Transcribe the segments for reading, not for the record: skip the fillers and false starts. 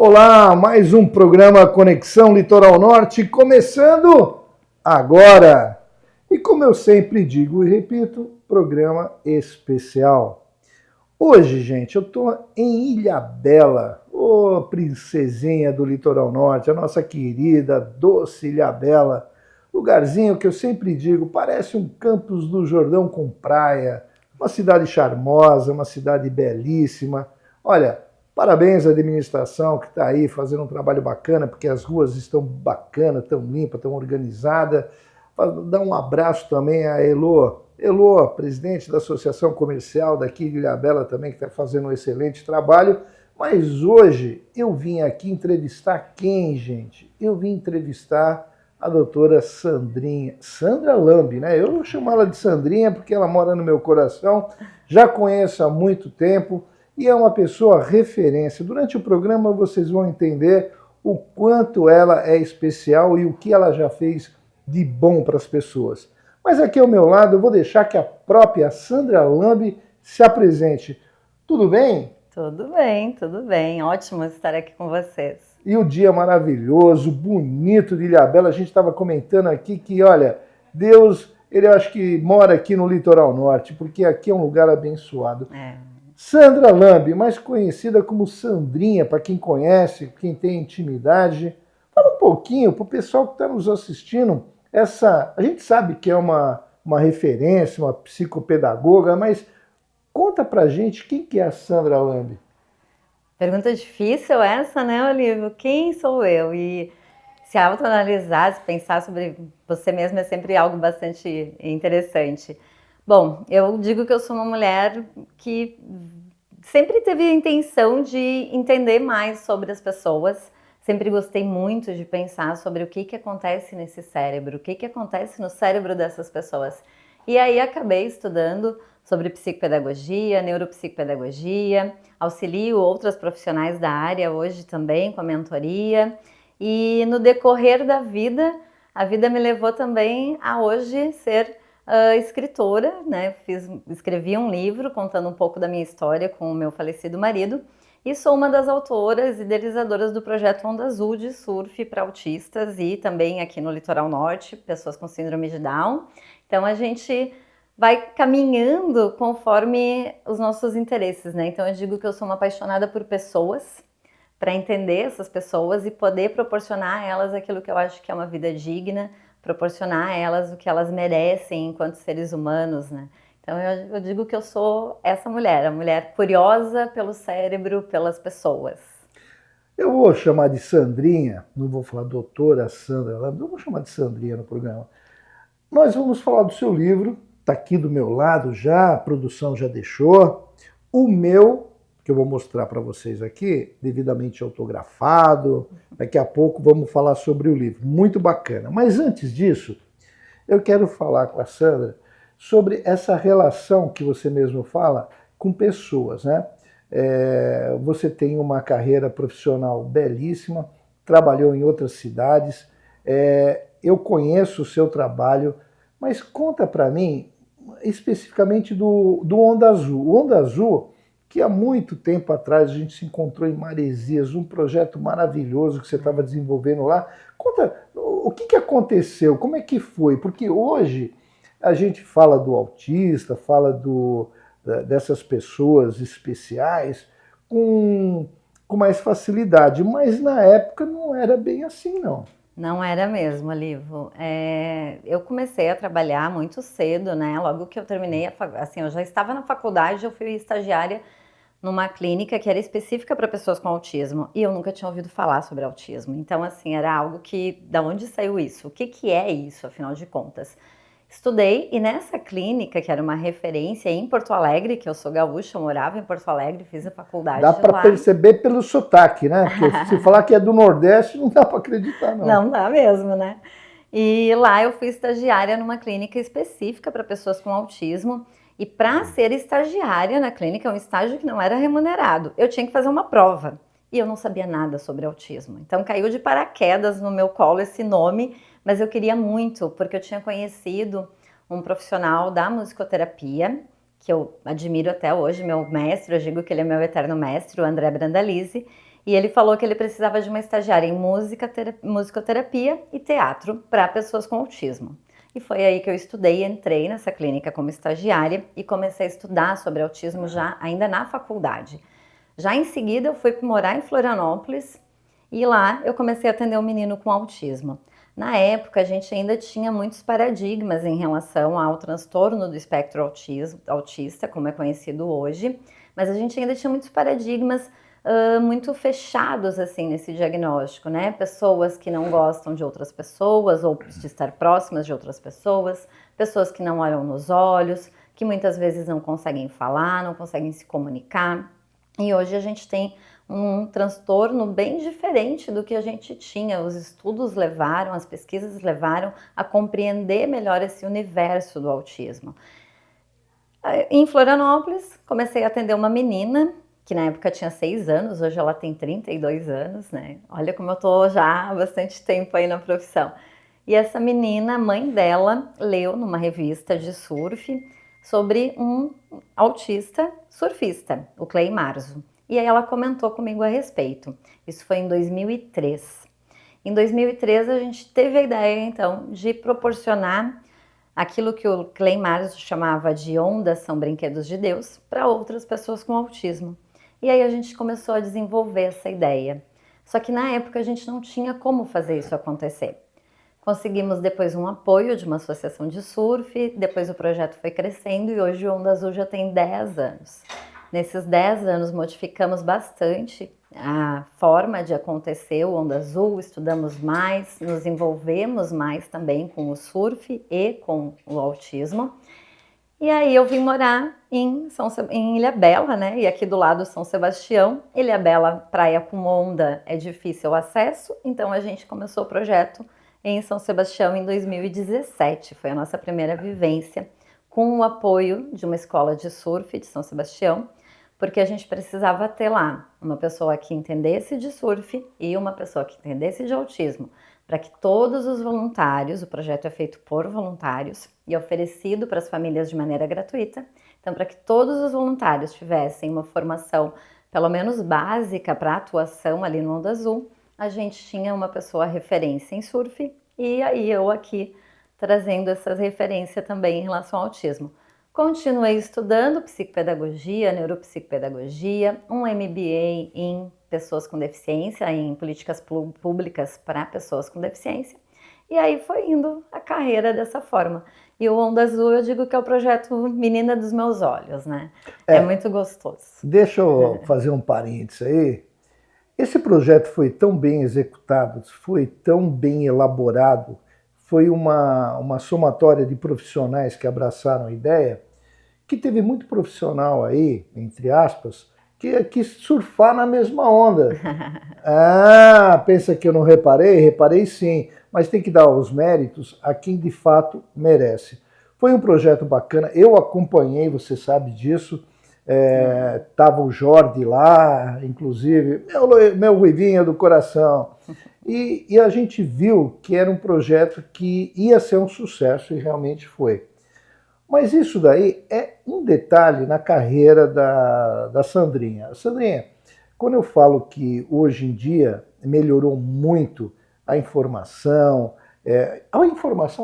Olá, mais um programa Conexão Litoral Norte começando agora. E como eu sempre digo e repito, programa especial. Hoje, gente, eu estou em Ilhabela, ô princesinha do Litoral Norte, a nossa querida, doce Ilhabela, lugarzinho que eu sempre digo, parece um Campos do Jordão com praia, uma cidade charmosa, uma cidade belíssima. Olha, parabéns à administração que está aí fazendo um trabalho bacana, porque as ruas estão bacanas, tão limpas, tão organizadas. Dar um abraço também a Elô, presidente da Associação Comercial daqui de Ilhabela também, que está fazendo um excelente trabalho. Mas hoje eu vim aqui entrevistar quem, gente? Eu vim entrevistar a doutora Sandrinha, Sandra Lambi, né? Eu chamo ela de Sandrinha porque ela mora no meu coração, já conheço há muito tempo e é uma pessoa referência. Durante o programa vocês vão entender o quanto ela é especial e o que ela já fez de bom para as pessoas. Mas aqui ao meu lado eu vou deixar que a própria Sandra Lambi se apresente. Tudo bem? Tudo bem, tudo bem. Ótimo estar aqui com vocês. E o dia maravilhoso, bonito de Ilhabela. A gente estava comentando aqui que, olha, Deus, ele acho que mora aqui no Litoral Norte, porque aqui é um lugar abençoado. Sandra Lambi, mais conhecida como Sandrinha, para quem conhece, quem tem intimidade. Fala um pouquinho para o pessoal que está nos assistindo. A gente sabe que é uma referência, uma psicopedagoga, mas conta pra gente quem que é a Sandra Lambi. Pergunta difícil essa, né, Olívio? Quem sou eu? E se autoanalisar, se pensar sobre você mesma é sempre algo bastante interessante. Bom, eu digo que eu sou uma mulher que sempre teve a intenção de entender mais sobre as pessoas. Sempre gostei muito de pensar sobre o que acontece nesse cérebro, o que acontece no cérebro dessas pessoas. E aí acabei estudando sobre psicopedagogia, neuropsicopedagogia, auxilio outras profissionais da área hoje também com a mentoria. E no decorrer da vida, a vida me levou também a hoje ser escritora, né? Escrevi um livro contando um pouco da minha história com o meu falecido marido. E sou uma das autoras e idealizadoras do projeto Onda Azul de surf para autistas e também aqui no Litoral Norte, pessoas com síndrome de Down. Então a gente vai caminhando conforme os nossos interesses, né? Então eu digo que eu sou uma apaixonada por pessoas, para entender essas pessoas e poder proporcionar a elas aquilo que eu acho que é uma vida digna, proporcionar a elas o que elas merecem enquanto seres humanos, né? Então eu digo que eu sou essa mulher, a mulher curiosa pelo cérebro, pelas pessoas. Eu vou chamar de Sandrinha, não vou falar doutora Sandra Lambi, eu vou chamar de Sandrinha no programa. Nós vamos falar do seu livro, está aqui do meu lado já, a produção já deixou. O meu, que eu vou mostrar para vocês aqui, devidamente autografado. Daqui a pouco vamos falar sobre o livro, muito bacana. Mas antes disso, eu quero falar com a Sandra sobre essa relação que você mesmo fala com pessoas, né? Você tem uma carreira profissional belíssima, trabalhou em outras cidades, eu conheço o seu trabalho, mas conta para mim especificamente do Onda Azul. O Onda Azul, que há muito tempo atrás a gente se encontrou em Maresias, um projeto maravilhoso que você estava desenvolvendo lá. Conta o que aconteceu, como é que foi? Porque hoje a gente fala do autista, fala dessas pessoas especiais com mais facilidade, mas na época não era bem assim, não. Não era mesmo, Livo. Eu comecei a trabalhar muito cedo, né? Logo que eu terminei, assim, eu já estava na faculdade, eu fui estagiária numa clínica que era específica para pessoas com autismo e eu nunca tinha ouvido falar sobre autismo. Então, assim, era algo que, da onde saiu isso? O que é isso, afinal de contas? Estudei e nessa clínica, que era uma referência em Porto Alegre, que eu sou gaúcha, eu morava em Porto Alegre, fiz a faculdade Dá de para lá. perceber pelo sotaque, né? Porque se falar que é do Nordeste, não dá para acreditar, não. Não dá mesmo, né? E lá eu fui estagiária numa clínica específica para pessoas com autismo. E para ser estagiária na clínica, é um estágio que não era remunerado. Eu tinha que fazer uma prova. E eu não sabia nada sobre autismo. Então caiu de paraquedas no meu colo esse nome, mas eu queria muito, porque eu tinha conhecido um profissional da musicoterapia, que eu admiro até hoje, meu mestre, eu digo que ele é meu eterno mestre, o André Brandalize. E ele falou que ele precisava de uma estagiária em musicoterapia e teatro para pessoas com autismo. E foi aí que eu estudei, entrei nessa clínica como estagiária e comecei a estudar sobre autismo já ainda na faculdade. Já em seguida eu fui morar em Florianópolis e lá eu comecei a atender um menino com autismo. Na época a gente ainda tinha muitos paradigmas em relação ao transtorno do espectro autista, como é conhecido hoje, mas a gente ainda tinha muitos paradigmas muito fechados assim nesse diagnóstico, né? Pessoas que não gostam de outras pessoas ou de estar próximas de outras pessoas, pessoas que não olham nos olhos, que muitas vezes não conseguem falar, não conseguem se comunicar. E hoje a gente tem um transtorno bem diferente do que a gente tinha. Os estudos levaram, as pesquisas levaram a compreender melhor esse universo do autismo. Em Florianópolis, comecei a atender uma menina que na época tinha 6 anos, hoje ela tem 32 anos, né? Olha como eu tô já há bastante tempo aí na profissão. E essa menina, a mãe dela, leu numa revista de surf sobre um autista surfista, o Clay Marzo. E aí ela comentou comigo a respeito. Isso foi em 2003. Em 2003 a gente teve a ideia, então, de proporcionar aquilo que o Clay Marzo chamava de ondas são brinquedos de Deus para outras pessoas com autismo. E aí a gente começou a desenvolver essa ideia. Só que na época a gente não tinha como fazer isso acontecer. Conseguimos depois um apoio de uma associação de surf, depois o projeto foi crescendo e hoje o Onda Azul já tem 10 anos. Nesses 10 anos modificamos bastante a forma de acontecer o Onda Azul, estudamos mais, nos envolvemos mais também com o surf e com o autismo. E aí eu vim morar em Ilhabela, né? E aqui do lado São Sebastião. Ilhabela, praia com onda, é difícil o acesso, então a gente começou o projeto em São Sebastião em 2017. Foi a nossa primeira vivência com o apoio de uma escola de surf de São Sebastião, porque a gente precisava ter lá uma pessoa que entendesse de surf e uma pessoa que entendesse de autismo, para que todos os voluntários, o projeto é feito por voluntários e é oferecido para as famílias de maneira gratuita, então para que todos os voluntários tivessem uma formação pelo menos básica para atuação ali no Onda Azul, a gente tinha uma pessoa referência em surf e aí eu aqui trazendo essas referências também em relação ao autismo. Continuei estudando psicopedagogia, neuropsicopedagogia, um MBA em pessoas com deficiência, em políticas públicas para pessoas com deficiência. E aí foi indo a carreira dessa forma. E o Onda Azul eu digo que é o projeto Menina dos Meus Olhos, né? É muito gostoso. Deixa eu fazer um parênteses aí. Esse projeto foi tão bem executado, foi tão bem elaborado, foi uma somatória de profissionais que abraçaram a ideia, que teve muito profissional aí, entre aspas, que quis surfar na mesma onda. Ah, pensa que eu não reparei? Reparei sim, mas tem que dar os méritos a quem de fato merece. Foi um projeto bacana, eu acompanhei, você sabe disso, tava o Jordi lá, inclusive, meu ruivinho do coração, e a gente viu que era um projeto que ia ser um sucesso e realmente foi. Mas isso daí é um detalhe na carreira da Sandrinha. Sandrinha, quando eu falo que hoje em dia melhorou muito a informação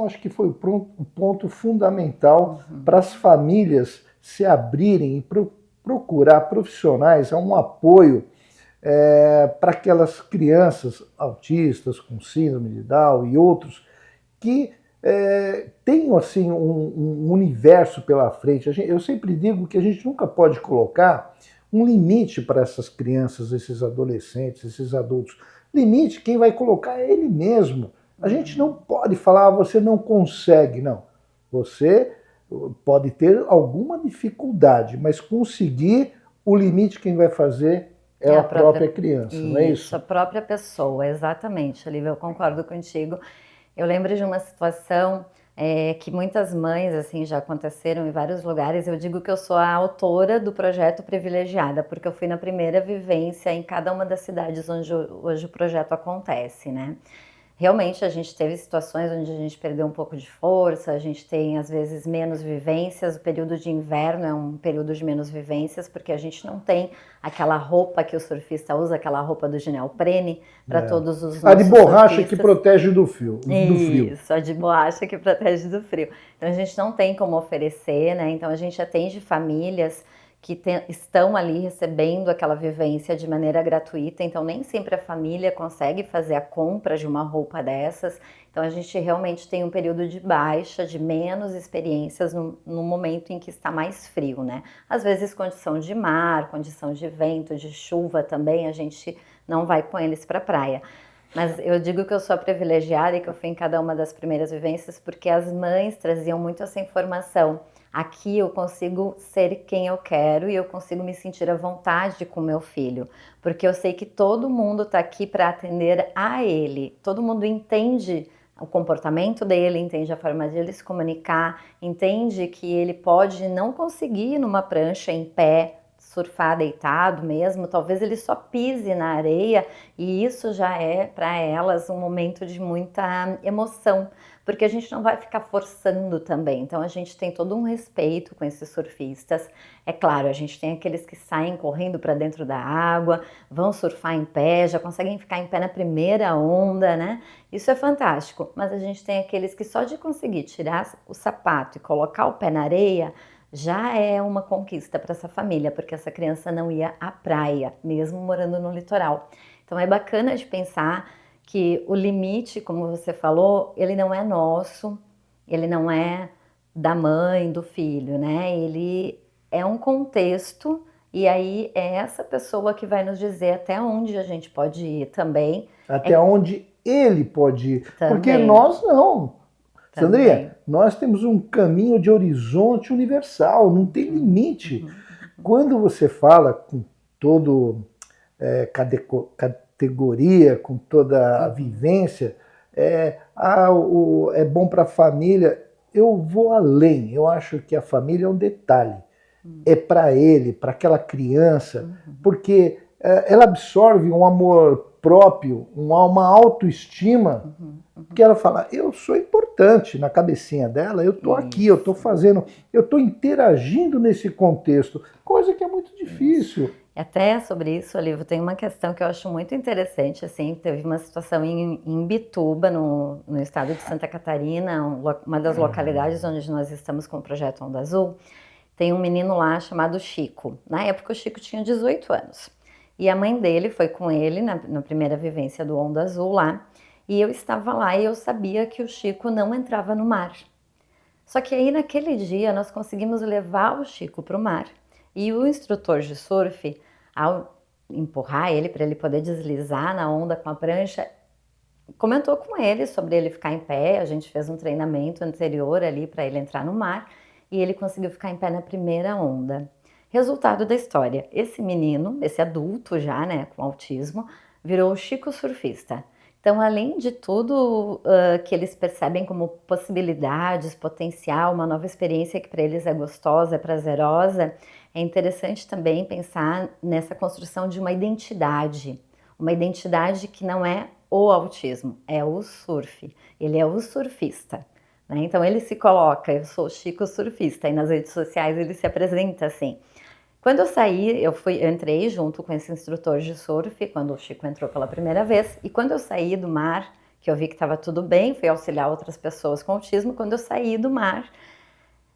acho que foi o ponto fundamental para as famílias se abrirem e procurar profissionais, um apoio para aquelas crianças autistas com síndrome de Down e outros que tenham assim, um universo pela frente. Eu sempre digo que a gente nunca pode colocar um limite para essas crianças, esses adolescentes, esses adultos. Limite, quem vai colocar é ele mesmo. A gente não pode falar, você não consegue, não. Você pode ter alguma dificuldade, mas conseguir o limite, quem vai fazer é a própria criança, não é isso? A própria pessoa, exatamente, Olivia, eu concordo contigo. Eu lembro de uma situação que muitas mães assim já aconteceram em vários lugares. Eu digo que eu sou a autora do projeto Privilegiada, porque eu fui na primeira vivência em cada uma das cidades onde hoje o projeto acontece, né? Realmente a gente teve situações onde a gente perdeu um pouco de força, a gente tem às vezes menos vivências, o período de inverno é um período de menos vivências, porque a gente não tem aquela roupa que o surfista usa, aquela roupa do neoprene, para todos os A de nossos borracha surfistas. que protege do frio. Isso, a de borracha que protege do frio. Então a gente não tem como oferecer, né? Então a gente atende famílias que estão ali recebendo aquela vivência de maneira gratuita, então nem sempre a família consegue fazer a compra de uma roupa dessas, então a gente realmente tem um período de baixa, de menos experiências no momento em que está mais frio, né? Às vezes condição de mar, condição de vento, de chuva também, a gente não vai com eles para a praia. Mas eu digo que eu sou a privilegiada e que eu fui em cada uma das primeiras vivências porque as mães traziam muito essa informação. Aqui eu consigo ser quem eu quero e eu consigo me sentir à vontade com meu filho, porque eu sei que todo mundo está aqui para atender a ele. Todo mundo entende o comportamento dele, entende a forma de ele se comunicar, entende que ele pode não conseguir ir numa prancha em pé, surfar deitado mesmo, talvez ele só pise na areia e isso já é para elas um momento de muita emoção, porque a gente não vai ficar forçando também. Então a gente tem todo um respeito com esses surfistas. É claro, a gente tem aqueles que saem correndo para dentro da água, vão surfar em pé, já conseguem ficar em pé na primeira onda, né? Isso é fantástico. Mas a gente tem aqueles que só de conseguir tirar o sapato e colocar o pé na areia já é uma conquista para essa família, porque essa criança não ia à praia, mesmo morando no litoral. Então é bacana de pensar que o limite, como você falou, ele não é nosso, ele não é da mãe, do filho, né? Ele é um contexto e aí é essa pessoa que vai nos dizer até onde a gente pode ir também. Até onde ele pode ir. Também. Porque nós não. Também. Sandrinha, nós temos um caminho de horizonte universal, não tem limite. Quando você fala com todo categoria, com toda a vivência, é bom para a família. Eu vou além, eu acho que a família é um detalhe. É para ele, para aquela criança, porque ela absorve um amor próprio, uma autoestima, que ela fala, eu sou importante na cabecinha dela, eu estou aqui, eu estou fazendo, eu estou interagindo nesse contexto, coisa que é muito difícil. Até sobre isso, Olívio, tem uma questão que eu acho muito interessante, assim, teve uma situação em Bituba, no estado de Santa Catarina, uma das localidades onde nós estamos com o projeto Onda Azul, tem um menino lá chamado Chico. Na época o Chico tinha 18 anos. E a mãe dele foi com ele na primeira vivência do Onda Azul lá, e eu estava lá e eu sabia que o Chico não entrava no mar. Só que aí naquele dia nós conseguimos levar o Chico para o mar. E o instrutor de surf, ao empurrar ele para ele poder deslizar na onda com a prancha, comentou com ele sobre ele ficar em pé. A gente fez um treinamento anterior ali para ele entrar no mar e ele conseguiu ficar em pé na primeira onda. Resultado da história, esse menino, esse adulto já, né, com autismo, virou o Chico surfista. Então, além de tudo que eles percebem como possibilidades, potencial, uma nova experiência que para eles é gostosa, é prazerosa, é interessante também pensar nessa construção de uma identidade que não é o autismo, é o surf, ele é o surfista. Né? Então ele se coloca, eu sou o Chico surfista, e nas redes sociais ele se apresenta assim. Quando eu saí, eu entrei junto com esse instrutor de surf, quando o Chico entrou pela primeira vez, e quando eu saí do mar, que eu vi que estava tudo bem, fui auxiliar outras pessoas com autismo, quando eu saí do mar,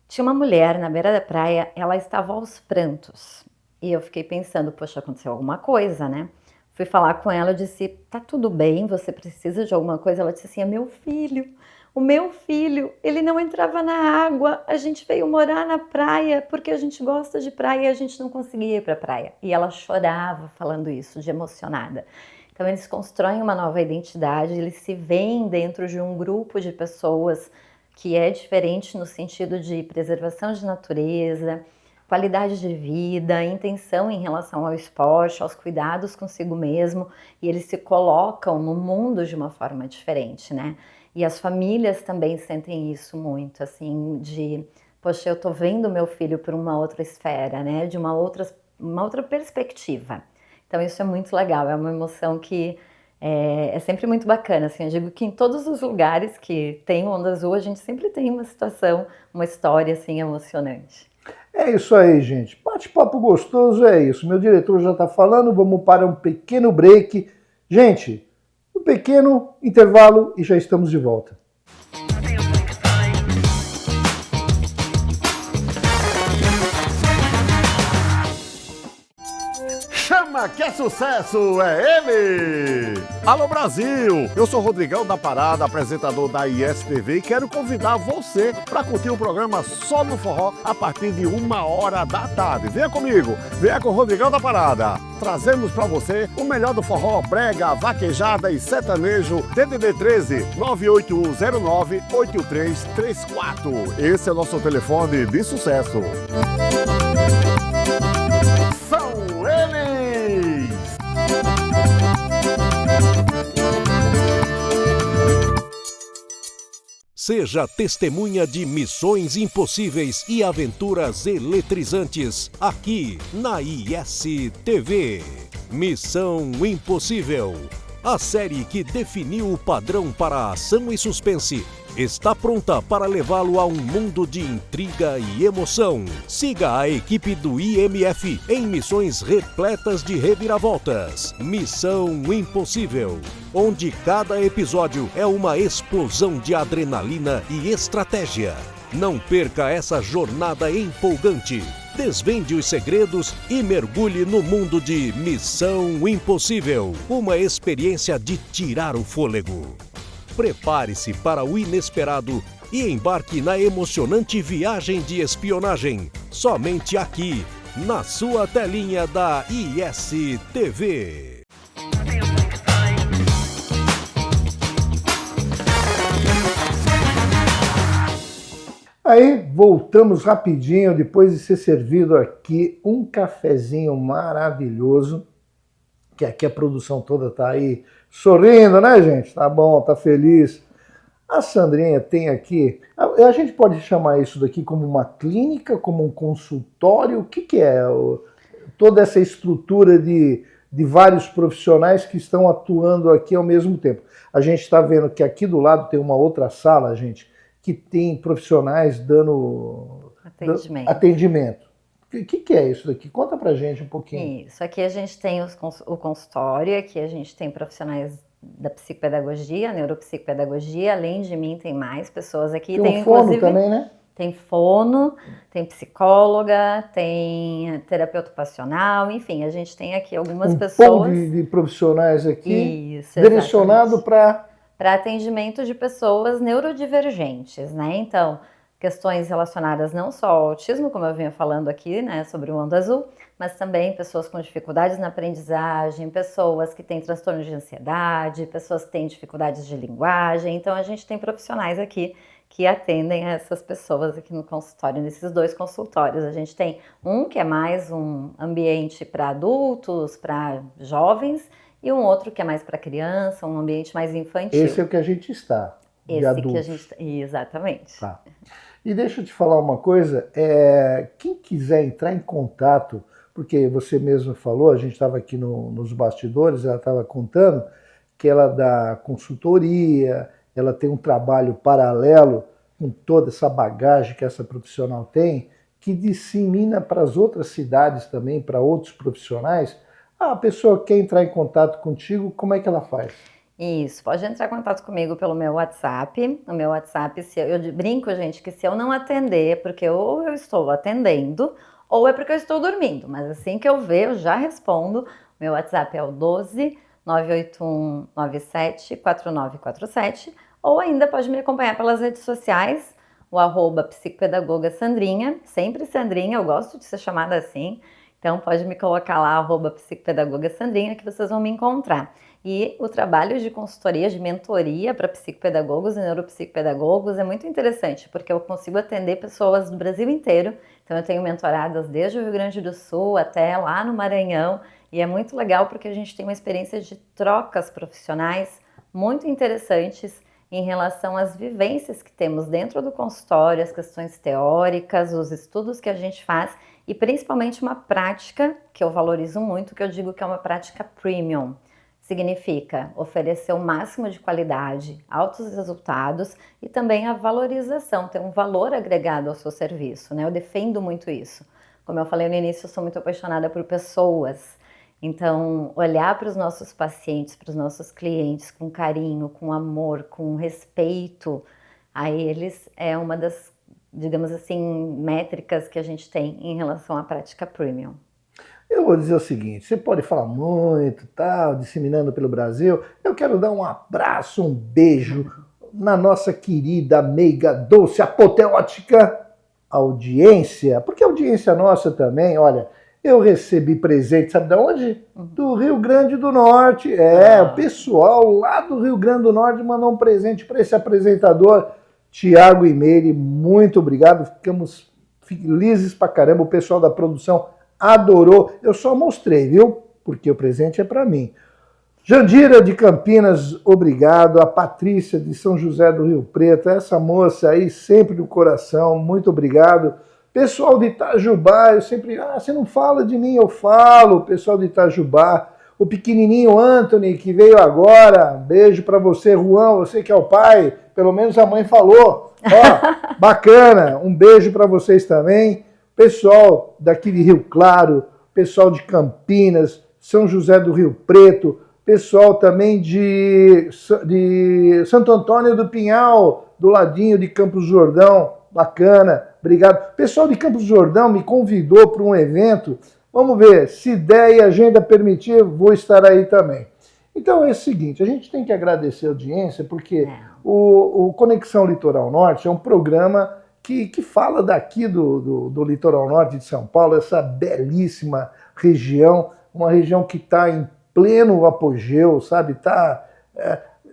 tinha uma mulher na beira da praia, ela estava aos prantos, e eu fiquei pensando, poxa, aconteceu alguma coisa, né? Fui falar com ela, eu disse, tá tudo bem, você precisa de alguma coisa? Ela disse assim, é meu filho. O meu filho, ele não entrava na água, a gente veio morar na praia porque a gente gosta de praia e a gente não conseguia ir para a praia. E ela chorava falando isso, de emocionada. Então eles constroem uma nova identidade, eles se veem dentro de um grupo de pessoas que é diferente no sentido de preservação de natureza, qualidade de vida, intenção em relação ao esporte, aos cuidados consigo mesmo, e eles se colocam no mundo de uma forma diferente, né? E as famílias também sentem isso muito, assim, de, poxa, eu tô vendo meu filho por uma outra esfera, né? De uma outra perspectiva. Então isso é muito legal, é uma emoção que É sempre muito bacana, assim, eu digo que em todos os lugares que tem o Onda Azul, a gente sempre tem uma situação, uma história, assim, emocionante. É isso aí, gente. Bate-papo gostoso é isso. Meu diretor já está falando, vamos para um pequeno break. Gente, um pequeno intervalo e já estamos de volta. Chama que é sucesso, é ele! Alô Brasil, eu sou Rodrigão da Parada, apresentador da ISTV e quero convidar você para curtir o programa Só no Forró a partir de 1h da tarde. Venha comigo, venha com o Rodrigão da Parada. Trazemos para você o melhor do forró, brega, vaquejada e sertanejo. DDD 13 98109 8334. Esse é o nosso telefone de sucesso. São eles! Seja testemunha de missões impossíveis e aventuras eletrizantes aqui na ISTV. Missão Impossível. A série que definiu o padrão para ação e suspense está pronta para levá-lo a um mundo de intriga e emoção. Siga a equipe do IMF em missões repletas de reviravoltas. Missão Impossível, onde cada episódio é uma explosão de adrenalina e estratégia. Não perca essa jornada empolgante. Desvende os segredos e mergulhe no mundo de Missão Impossível. Uma experiência de tirar o fôlego. Prepare-se para o inesperado e embarque na emocionante viagem de espionagem. Somente aqui, na sua telinha da ISTV. Aí, voltamos rapidinho, depois de ser servido aqui um cafezinho maravilhoso, que aqui a produção toda tá aí sorrindo, né, gente? Tá bom, tá feliz. A Sandrinha tem aqui, a gente pode chamar isso daqui como uma clínica, como um consultório, o que é toda essa estrutura de vários profissionais que estão atuando aqui ao mesmo tempo? A gente está vendo que aqui do lado tem uma outra sala, gente, que tem profissionais dando atendimento. O que é isso daqui? Conta pra gente um pouquinho. Isso, aqui a gente tem o consultório, aqui a gente tem profissionais da psicopedagogia, neuropsicopedagogia, além de mim tem mais pessoas aqui. Tem um fono também, né? Tem fono, tem psicóloga, tem terapeuta ocupacional, enfim, a gente tem aqui algumas pessoas. De profissionais aqui, isso, direcionado para atendimento de pessoas neurodivergentes, né? Então, questões relacionadas não só ao autismo, como eu vinha falando aqui, né, sobre o Onda Azul, mas também pessoas com dificuldades na aprendizagem, pessoas que têm transtorno de ansiedade, pessoas que têm dificuldades de linguagem. Então, a gente tem profissionais aqui que atendem essas pessoas aqui no consultório, nesses dois consultórios. A gente tem um que é mais um ambiente para adultos, para jovens, e um outro que é mais para criança, um ambiente mais infantil. Esse é o que a gente está, de adultos. Que a gente... Exatamente. Tá. E deixa eu te falar uma coisa, quem quiser entrar em contato, porque você mesmo falou, a gente estava aqui nos bastidores, ela estava contando que ela dá consultoria, ela tem um trabalho paralelo com toda essa bagagem que essa profissional tem, que dissemina para as outras cidades também, para outros profissionais. A pessoa quer entrar em contato contigo, como é que ela faz? Isso, pode entrar em contato comigo pelo meu WhatsApp. No meu WhatsApp, eu brinco, gente, que se eu não atender, é porque ou eu estou atendendo, ou é porque eu estou dormindo. Mas assim que eu ver, eu já respondo. Meu WhatsApp é o 12 981 97 4947. Ou ainda pode me acompanhar pelas redes sociais, o @psicopedagoga Sandrinha, sempre Sandrinha, eu gosto de ser chamada assim. Então pode me colocar lá, @psicopedagoga Sandrinha, que vocês vão me encontrar. E o trabalho de consultoria, de mentoria para psicopedagogos e neuropsicopedagogos é muito interessante, porque eu consigo atender pessoas do Brasil inteiro. Então eu tenho mentoradas desde o Rio Grande do Sul até lá no Maranhão, e é muito legal porque a gente tem uma experiência de trocas profissionais muito interessantes em relação às vivências que temos dentro do consultório, as questões teóricas, os estudos que a gente faz e principalmente uma prática que eu valorizo muito, que eu digo que é uma prática premium. significa oferecer o máximo de qualidade, altos resultados e também a valorização, ter um valor agregado ao seu serviço, né? Eu defendo muito isso. Como eu falei no início, eu sou muito apaixonada por pessoas. Então, olhar para os nossos pacientes, para os nossos clientes com carinho, com amor, com respeito a eles é uma das, digamos assim, métricas que a gente tem em relação à prática premium. Eu vou dizer o seguinte, você pode falar muito, tal, disseminando pelo Brasil. Eu quero dar um abraço, um beijo na nossa querida, meiga, doce, apoteótica audiência, porque a audiência nossa também, olha, eu recebi presente, sabe de onde? Do Rio Grande do Norte. O pessoal lá do Rio Grande do Norte mandou um presente para esse apresentador, Tiago e Meire. Muito obrigado, ficamos felizes pra caramba, o pessoal da produção adorou. Eu só mostrei, viu? Porque o presente é para mim. Jandira de Campinas, obrigado. A Patrícia de São José do Rio Preto, essa moça aí sempre no coração, muito obrigado. Pessoal de Itajubá, eu sempre... você não fala de mim, eu falo. Pessoal de Itajubá, o pequenininho Anthony, que veio agora, beijo para você, Juan, você que é o pai, pelo menos a mãe falou. Ó, bacana, um beijo para vocês também. Pessoal daqui de Rio Claro, pessoal de Campinas, São José do Rio Preto, pessoal também de Santo Antônio do Pinhal, do ladinho de Campos do Jordão, bacana, obrigado. Pessoal de Campos do Jordão me convidou para um evento, vamos ver, se der e a agenda permitir, vou estar aí também. Então é o seguinte, a gente tem que agradecer a audiência, porque o Conexão Litoral Norte é um programa que fala daqui do Litoral Norte de São Paulo, essa belíssima região, uma região que está em pleno apogeu, sabe?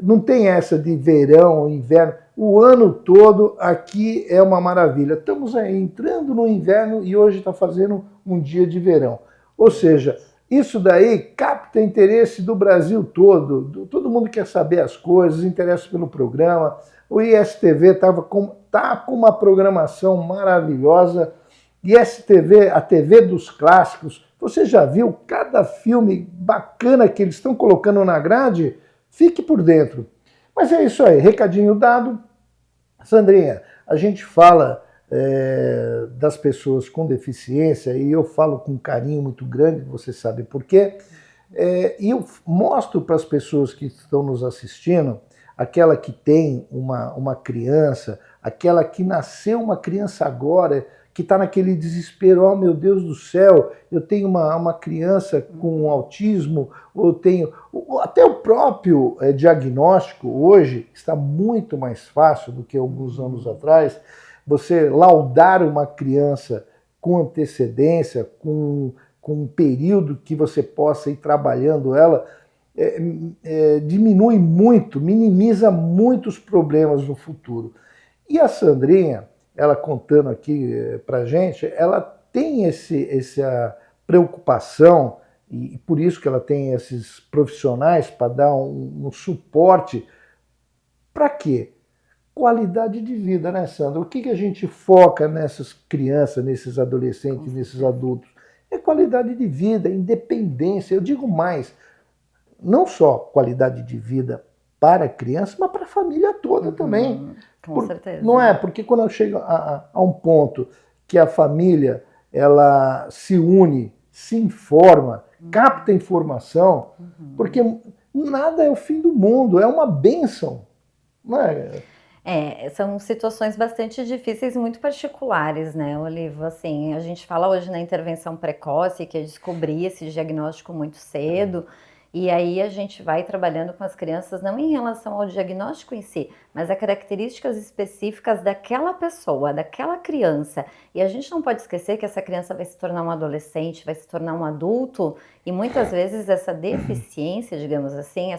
Não tem essa de verão, inverno, o ano todo aqui é uma maravilha. Estamos aí entrando no inverno e hoje está fazendo um dia de verão. Ou seja, isso daí capta interesse do Brasil todo, todo mundo quer saber as coisas, interessa pelo programa. O ISTV tá com uma programação maravilhosa. ISTV, a TV dos clássicos, você já viu cada filme bacana que eles estão colocando na grade? Fique por dentro. Mas é isso aí, recadinho dado. Sandrinha, a gente fala das pessoas com deficiência e eu falo com um carinho muito grande, você sabe por quê. E eu mostro para as pessoas que estão nos assistindo, aquela que tem uma criança, aquela que nasceu uma criança agora, que está naquele desespero, oh meu Deus do céu, eu tenho uma criança com autismo, ou tenho... Até o próprio diagnóstico hoje está muito mais fácil do que alguns anos atrás. Você laudar uma criança com antecedência, com um período que você possa ir trabalhando ela, diminui muito, minimiza muitos problemas no futuro. E a Sandrinha, ela contando aqui pra gente, ela tem essa preocupação, e por isso que ela tem esses profissionais para dar um suporte. Para quê? Qualidade de vida, né, Sandra? O que a gente foca nessas crianças, nesses adolescentes, nesses adultos? É qualidade de vida, independência. Eu digo mais, não só qualidade de vida para a criança, mas para a família toda também. Com certeza. Não é? Porque quando eu chego a um ponto que a família ela se une, se informa, capta informação, porque nada é o fim do mundo, é uma bênção. Não é? São situações bastante difíceis, muito particulares, né, Olivo? Assim, a gente fala hoje na intervenção precoce, que é descobrir esse diagnóstico muito cedo, e aí a gente vai trabalhando com as crianças não em relação ao diagnóstico em si, mas a características específicas daquela pessoa, daquela criança. E a gente não pode esquecer que essa criança vai se tornar um adolescente, vai se tornar um adulto, e muitas vezes essa deficiência, digamos assim,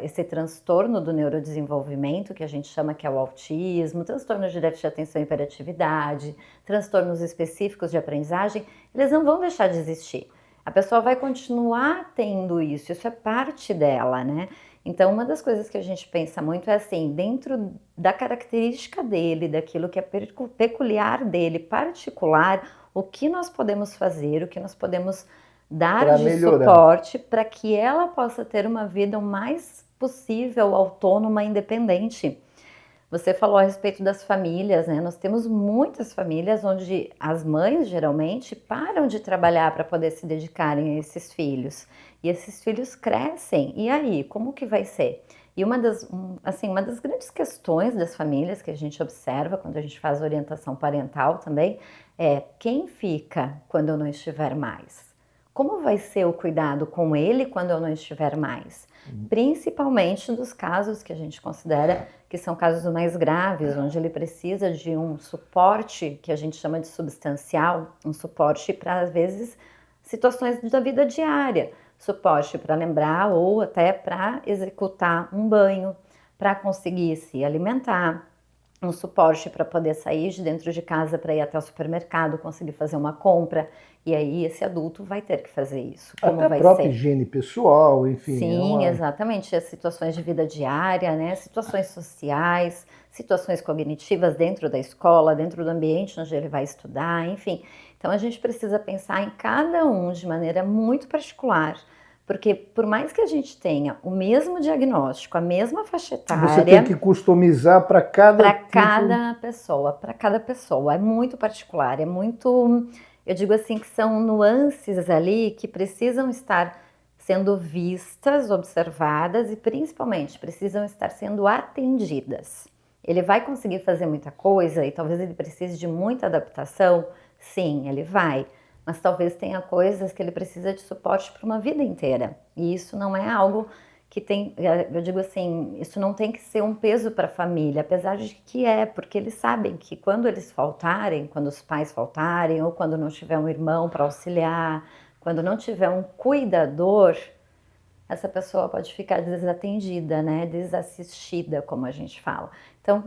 esse transtorno do neurodesenvolvimento, que a gente chama que é o autismo, transtorno de déficit de atenção e hiperatividade, transtornos específicos de aprendizagem, eles não vão deixar de existir. A pessoa vai continuar tendo isso é parte dela, né? Então, uma das coisas que a gente pensa muito é assim, dentro da característica dele, daquilo que é peculiar dele, particular, o que nós podemos fazer, o que nós podemos dar Pra de melhorar. suporte para que ela possa ter uma vida o mais possível autônoma e independente. Você falou a respeito das famílias, né? Nós temos muitas famílias onde as mães geralmente param de trabalhar para poder se dedicarem a esses filhos. E esses filhos crescem. E aí, como que vai ser? E uma das grandes questões das famílias que a gente observa quando a gente faz orientação parental também é quem fica quando eu não estiver mais? Como vai ser o cuidado com ele quando eu não estiver mais? Principalmente nos casos que a gente considera que são casos mais graves, onde ele precisa de um suporte que a gente chama de substancial, um suporte para, às vezes, situações da vida diária, suporte para lembrar ou até para executar um banho, para conseguir se alimentar, um suporte para poder sair de dentro de casa para ir até o supermercado, conseguir fazer uma compra, e aí esse adulto vai ter que fazer isso. Como Até vai a própria ser? higiene pessoal, enfim. Sim, exatamente. As situações de vida diária, né? Situações sociais, situações cognitivas dentro da escola, dentro do ambiente onde ele vai estudar, enfim. Então a gente precisa pensar em cada um de maneira muito particular, porque por mais que a gente tenha o mesmo diagnóstico, a mesma faixa etária, Você tem que customizar para cada para cada pessoa. É muito particular, é muito, eu digo assim, que são nuances ali que precisam estar sendo vistas, observadas e principalmente precisam estar sendo atendidas. Ele vai conseguir fazer muita coisa e talvez ele precise de muita adaptação? Sim, ele vai. Mas talvez tenha coisas que ele precisa de suporte para uma vida inteira. E isso não é algo que tem, eu digo assim, isso não tem que ser um peso para a família, apesar de que é, porque eles sabem que quando eles faltarem, quando os pais faltarem, ou quando não tiver um irmão para auxiliar, quando não tiver um cuidador, essa pessoa pode ficar desatendida, né? Desassistida, como a gente fala. Então,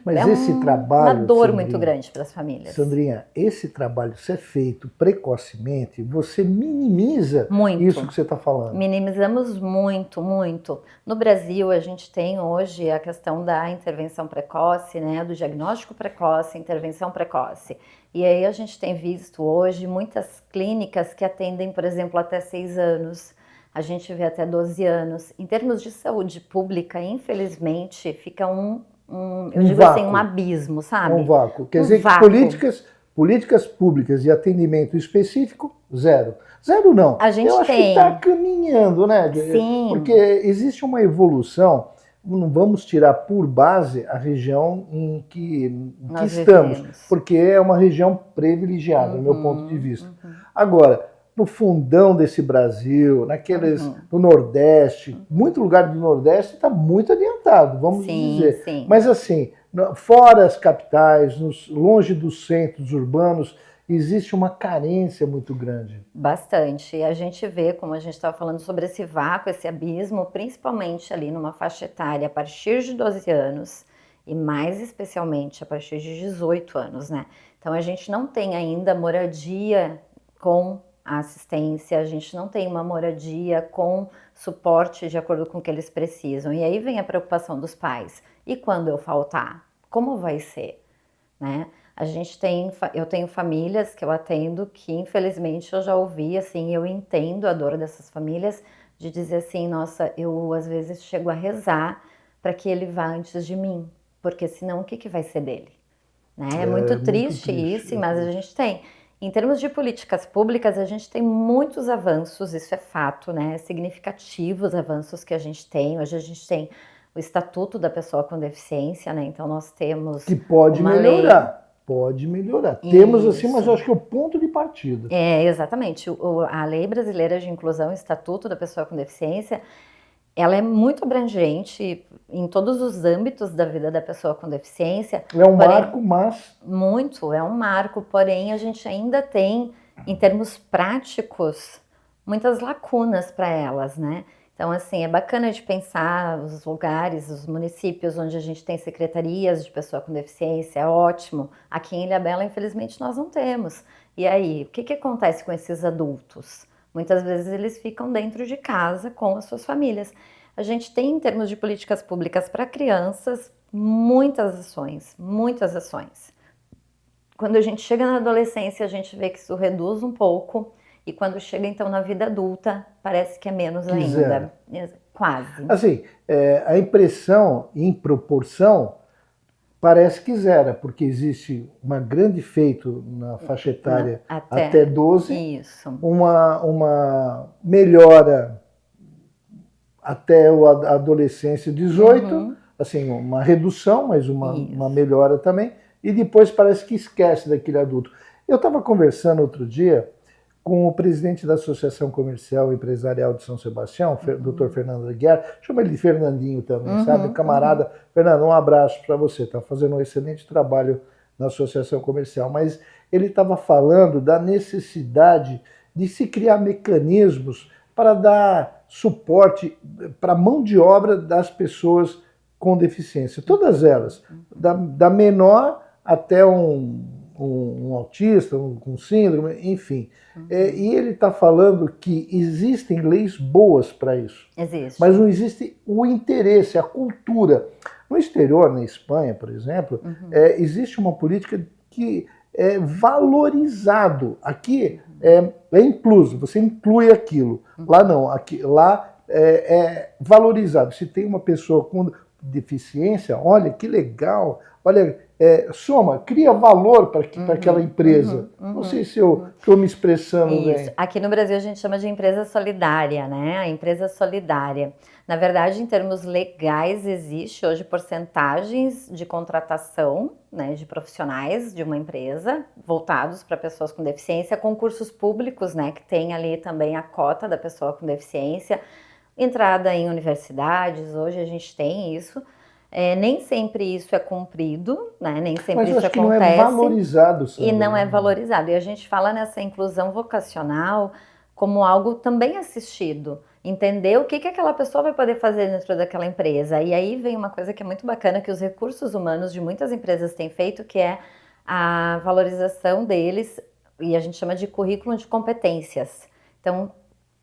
Mas esse uma trabalho, dor Sandrinha, muito grande para as famílias. Sandrinha, esse trabalho ser feito precocemente, você minimiza Muito. isso que você está falando. Minimizamos muito, muito. No Brasil, a gente tem hoje a questão da intervenção precoce, né? Do diagnóstico precoce, intervenção precoce. E aí a gente tem visto hoje muitas clínicas que atendem, por exemplo, até 6 anos. A gente vê até 12 anos. Em termos de saúde pública, infelizmente, fica eu digo assim, um abismo, sabe? Um vácuo. Quer Um dizer vácuo. que políticas públicas de atendimento específico, zero. Zero não. A gente Eu acho que está caminhando, né? Sim. Porque existe uma evolução. Não vamos tirar por base a região em que estamos, vivemos. porque é uma região privilegiada, do meu ponto de vista. Agora, no fundão desse Brasil, no Nordeste, muito lugar do Nordeste está muito adiantado, vamos dizer. Sim. Mas assim, fora as capitais, longe dos centros urbanos, existe uma carência muito grande. Bastante. E a gente vê, como a gente estava falando sobre esse vácuo, esse abismo, principalmente ali numa faixa etária a partir de 12 anos e mais especialmente a partir de 18 anos, né? Então a gente não tem ainda moradia com a assistência, a gente não tem uma moradia com suporte de acordo com o que eles precisam. E aí vem a preocupação dos pais. E quando eu faltar? Como vai ser? Né? Eu tenho famílias que eu atendo que infelizmente eu já ouvi, assim, eu entendo a dor dessas famílias de dizer assim, nossa, eu às vezes chego a rezar para que ele vá antes de mim, porque senão o que vai ser dele? Né? É muito triste isso, mas a gente tem. Em termos de políticas públicas, a gente tem muitos avanços, isso é fato, né? Significativos avanços que a gente tem. Hoje a gente tem o Estatuto da Pessoa com Deficiência, né? Então nós temos que pode melhorar. Pode melhorar. Isso. Temos assim, mas eu acho que é o ponto de partida. Exatamente. A Lei Brasileira de Inclusão, o Estatuto da Pessoa com Deficiência, ela é muito abrangente em todos os âmbitos da vida da pessoa com deficiência. É um marco, mas... Muito, é um marco, porém a gente ainda tem, em termos práticos, muitas lacunas para elas, né? Então, assim, é bacana de pensar os lugares, os municípios onde a gente tem secretarias de pessoa com deficiência, é ótimo. Aqui em Ilhabela, infelizmente, nós não temos. E aí, o que acontece com esses adultos? Muitas vezes eles ficam dentro de casa com as suas famílias. A gente tem, em termos de políticas públicas para crianças, muitas ações, muitas ações. Quando a gente chega na adolescência, a gente vê que isso reduz um pouco e quando chega então na vida adulta, parece que é menos Que ainda. Quase. Assim, a impressão em proporção parece que zera, porque existe um grande feito na faixa etária até 12, isso. uma melhora até a adolescência 18, assim, uma redução, mas uma melhora também, e depois parece que esquece daquele adulto. Eu estava conversando outro dia com o presidente da Associação Comercial e Empresarial de São Sebastião, Dr. Fernando Aguiar, chama ele de Fernandinho também, sabe? Camarada. Fernando, um abraço para você, está fazendo um excelente trabalho na Associação Comercial, mas ele estava falando da necessidade de se criar mecanismos para dar suporte para a mão de obra das pessoas com deficiência, todas elas, da menor até um autista, com síndrome, enfim. E ele está falando que existem leis boas para isso. Existe. Mas não existe o interesse, a cultura. No exterior, na Espanha, por exemplo, existe uma política que é valorizado. Aqui é incluso, você inclui aquilo. Lá não, lá é valorizado. Se tem uma pessoa com deficiência, olha que legal, olha, soma, cria valor para aquela empresa. Não sei se eu estou me expressando bem. Aqui no Brasil a gente chama de empresa solidária, né? A empresa solidária. Na verdade, em termos legais, existe hoje porcentagens de contratação, né, de profissionais de uma empresa voltados para pessoas com deficiência, concursos públicos, né, que tem ali também a cota da pessoa com deficiência, entrada em universidades, hoje a gente tem isso. Nem sempre isso é cumprido, né? Nem sempre Mas isso acho que acontece. não é valorizado, Sandra. E não é valorizado. E a gente fala nessa inclusão vocacional como algo também assistido. Entender o que aquela pessoa vai poder fazer dentro daquela empresa. E aí vem uma coisa que é muito bacana que os recursos humanos de muitas empresas têm feito, que é a valorização deles, e a gente chama de currículo de competências. Então,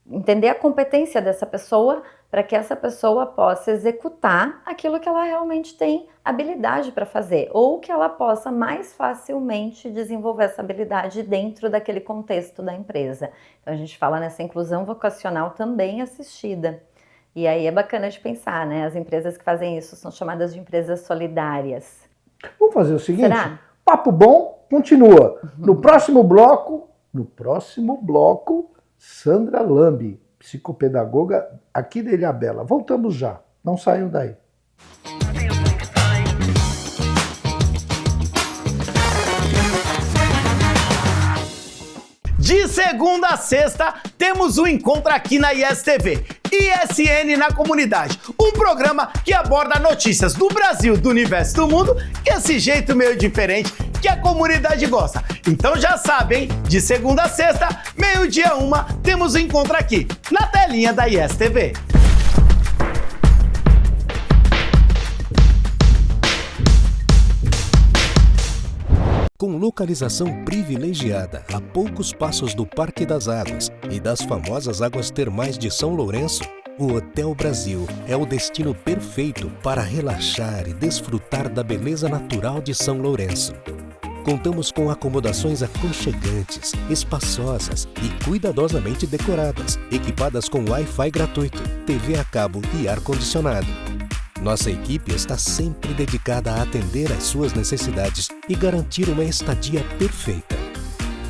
entender a competência dessa pessoa para que essa pessoa possa executar aquilo que ela realmente tem habilidade para fazer, ou que ela possa mais facilmente desenvolver essa habilidade dentro daquele contexto da empresa. Então a gente fala nessa inclusão vocacional também assistida. E aí é bacana de pensar, né? As empresas que fazem isso são chamadas de empresas solidárias. Vamos fazer o seguinte, Será? Papo bom continua. No próximo bloco, Sandra Lambi, psicopedagoga aqui de Ilhabela. Voltamos já, não saiam daí. De segunda a sexta, temos um encontro aqui na ISTV, ISN na Comunidade, um programa que aborda notícias do Brasil, do universo, do mundo, desse jeito meio diferente que a comunidade gosta. Então já sabem, hein? De segunda a sexta, 12h01, temos um encontro aqui, na telinha da ISTV. Com localização privilegiada a poucos passos do Parque das Águas e das famosas águas termais de São Lourenço, o Hotel Brasil é o destino perfeito para relaxar e desfrutar da beleza natural de São Lourenço. Contamos com acomodações aconchegantes, espaçosas e cuidadosamente decoradas, equipadas com Wi-Fi gratuito, TV a cabo e ar-condicionado. Nossa equipe está sempre dedicada a atender às suas necessidades e garantir uma estadia perfeita.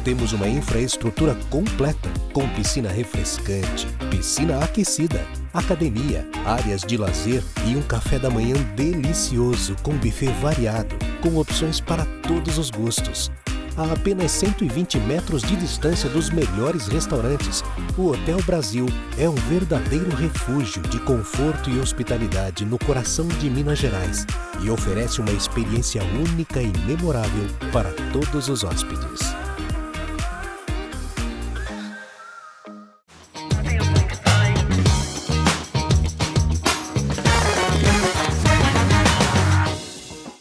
Temos uma infraestrutura completa, com piscina refrescante, piscina aquecida, academia, áreas de lazer e um café da manhã delicioso com buffet variado, com opções para todos os gostos. A apenas 120 metros de distância dos melhores restaurantes, o Hotel Brasil é um verdadeiro refúgio de conforto e hospitalidade no coração de Minas Gerais e oferece uma experiência única e memorável para todos os hóspedes.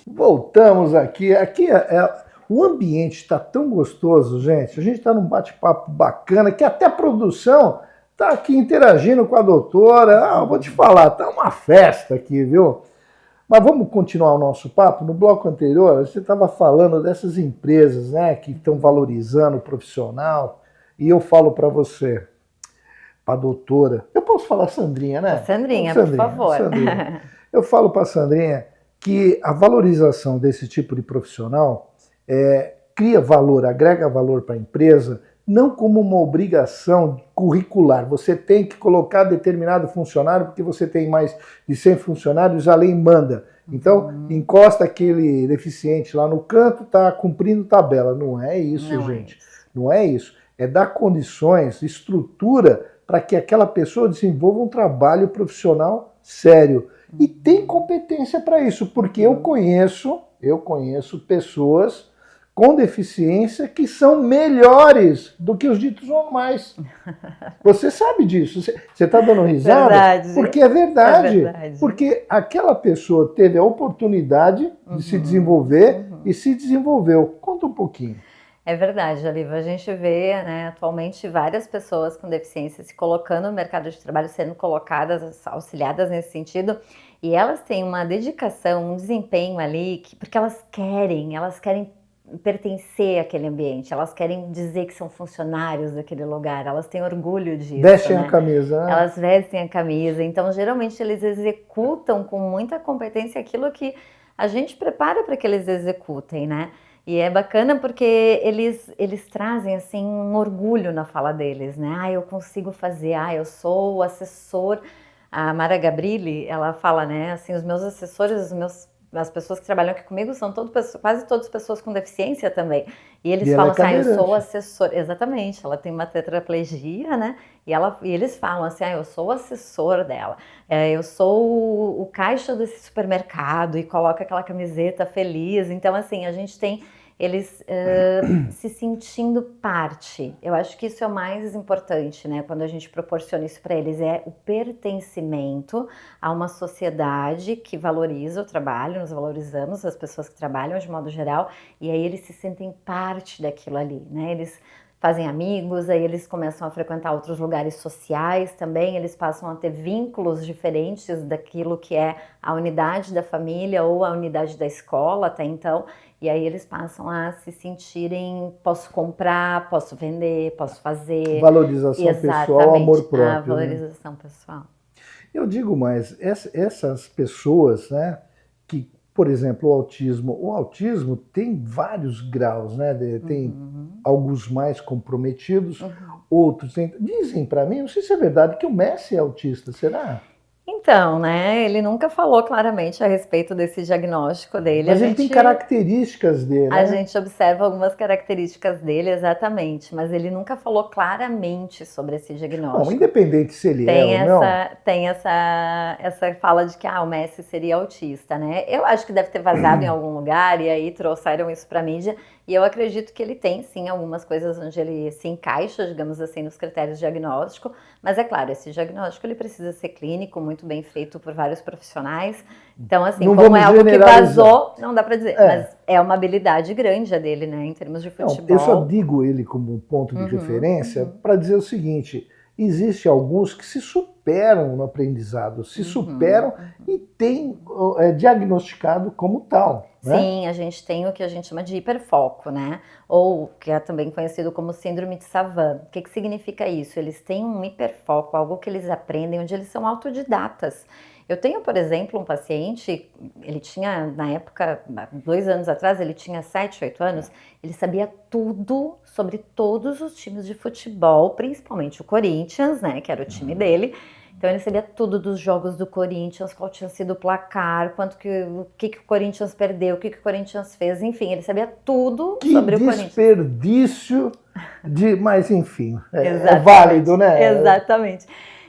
Voltamos aqui. O ambiente está tão gostoso, gente. A gente está num bate-papo bacana, que até a produção está aqui interagindo com a doutora. Vou te falar, tá uma festa aqui, viu? Mas vamos continuar o nosso papo. No bloco anterior, você estava falando dessas empresas, né, que estão valorizando o profissional. e eu falo para você, para a doutora, eu posso falar Sandrinha, né? Sandrinha, por favor. Sandrinha. Eu falo para a Sandrinha que a valorização desse tipo de profissional cria valor, agrega valor para a empresa, não como uma obrigação curricular. Você tem que colocar determinado funcionário porque você tem mais de 100 funcionários, a lei manda. Então, encosta aquele deficiente lá no canto, está cumprindo tabela. Não é isso, gente. Não é isso. É dar condições, estrutura para que aquela pessoa desenvolva um trabalho profissional sério. E tem competência para isso, porque eu conheço pessoas com deficiência que são melhores do que os ditos normais. Você sabe disso. Você está dando risada? Verdade. Porque é verdade. É verdade. Porque aquela pessoa teve a oportunidade de se desenvolver e se desenvolveu. Conta um pouquinho. É verdade, Olivia. A gente vê, né, atualmente várias pessoas com deficiência se colocando no mercado de trabalho, sendo colocadas, auxiliadas nesse sentido, e elas têm uma dedicação, um desempenho ali, porque elas querem pertencer àquele ambiente, elas querem dizer que são funcionários daquele lugar, elas têm orgulho disso. Vestem né? a camisa. Né? Elas vestem a camisa, então geralmente eles executam com muita competência aquilo que a gente prepara para que eles executem, né? E é bacana porque eles trazem assim um orgulho na fala deles, né? Ah, eu consigo fazer, eu sou o assessor. A Mara Gabrilli, ela fala, né? Assim, os meus assessores, as pessoas que trabalham aqui comigo são quase todas pessoas com deficiência também. E eles falam assim, eu sou o assessor. Exatamente, ela tem uma tetraplegia, né? E eles falam assim, eu sou o assessor dela. Eu sou o caixa desse supermercado, e coloca aquela camiseta feliz. Então, assim, a gente tem eles se sentindo parte. Eu acho que isso é o mais importante, né? Quando a gente proporciona isso para eles, é o pertencimento a uma sociedade que valoriza o trabalho, nós valorizamos as pessoas que trabalham de modo geral, e aí eles se sentem parte daquilo ali, né? Eles fazem amigos, aí eles começam a frequentar outros lugares sociais também, eles passam a ter vínculos diferentes daquilo que é a unidade da família ou a unidade da escola até então, e aí eles passam a se sentirem, posso comprar, posso vender, posso fazer. Valorização pessoal, amor próprio. A valorização pessoal. Eu digo mais, essas pessoas, né, que, por exemplo, o autismo tem vários graus, né? Tem alguns mais comprometidos, outros dizem para mim, não sei se é verdade, que o Messi é autista, será? Então, né, ele nunca falou claramente a respeito desse diagnóstico dele. Mas ele tem características dele, né? A gente observa algumas características dele, exatamente, mas ele nunca falou claramente sobre esse diagnóstico. Bom, independente se ele é ou não. Tem essa fala de que o Messi seria autista, né? Eu acho que deve ter vazado em algum lugar e aí trouxeram isso para a mídia. E eu acredito que ele tem, sim, algumas coisas onde ele se encaixa, digamos assim, nos critérios de diagnóstico. Mas é claro, esse diagnóstico ele precisa ser clínico, muito bem feito por vários profissionais. Então, assim, não como é algo que vazou, não dá para dizer. Mas é uma habilidade grande a dele, né, em termos de futebol. Não, eu só digo ele como ponto de referência para dizer o seguinte: existem alguns que se superam no aprendizado, se superam e têm diagnosticado como tal. Né? Sim, a gente tem o que a gente chama de hiperfoco, né? Ou que é também conhecido como síndrome de Savant. O que significa isso? Eles têm um hiperfoco, algo que eles aprendem, onde eles são autodidatas. Eu tenho, por exemplo, um paciente, ele tinha, na época, 2 anos atrás, ele tinha 7, 8 anos, ele sabia tudo sobre todos os times de futebol, principalmente o Corinthians, né, que era o time dele. Então ele sabia tudo dos jogos do Corinthians, qual tinha sido o placar, o que o Corinthians perdeu, o que o Corinthians fez, enfim, ele sabia tudo sobre o Corinthians. Que desperdício mas enfim, é válido, né? Exatamente.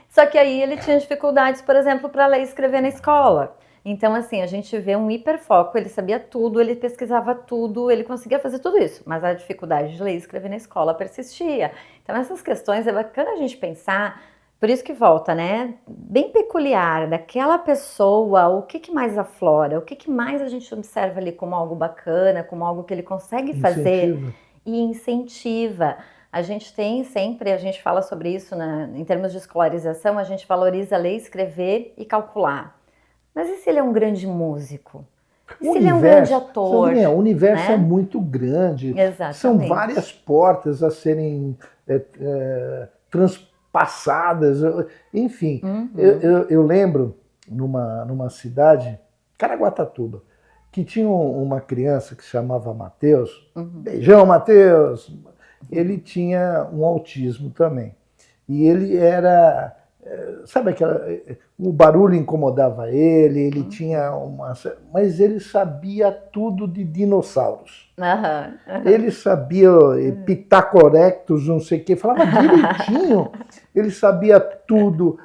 Só que aí ele tinha dificuldades, por exemplo, para ler e escrever na escola. Então, assim, a gente vê um hiperfoco, ele sabia tudo, ele pesquisava tudo, ele conseguia fazer tudo isso, mas a dificuldade de ler e escrever na escola persistia. Então, essas questões é bacana a gente pensar. Por isso que volta, né? Bem peculiar daquela pessoa, o que mais aflora, o que mais a gente observa ali como algo bacana, como algo que ele consegue fazer e incentiva. A gente tem sempre, a gente fala sobre isso em termos de escolarização, a gente valoriza ler, escrever e calcular. Mas e se ele é um grande músico? Se ele é um grande ator. Sandrinha, o universo né? é muito grande. Exatamente. São várias portas a serem transpassadas. Enfim, eu lembro numa cidade, Caraguatatuba, que tinha uma criança que se chamava Matheus. Beijão, Matheus! Ele tinha um autismo também. E ele era... Sabe aquela... O barulho incomodava ele tinha uma... Mas ele sabia tudo de dinossauros. Ele sabia Pitacorectus, não sei o quê, falava direitinho. Ele sabia tudo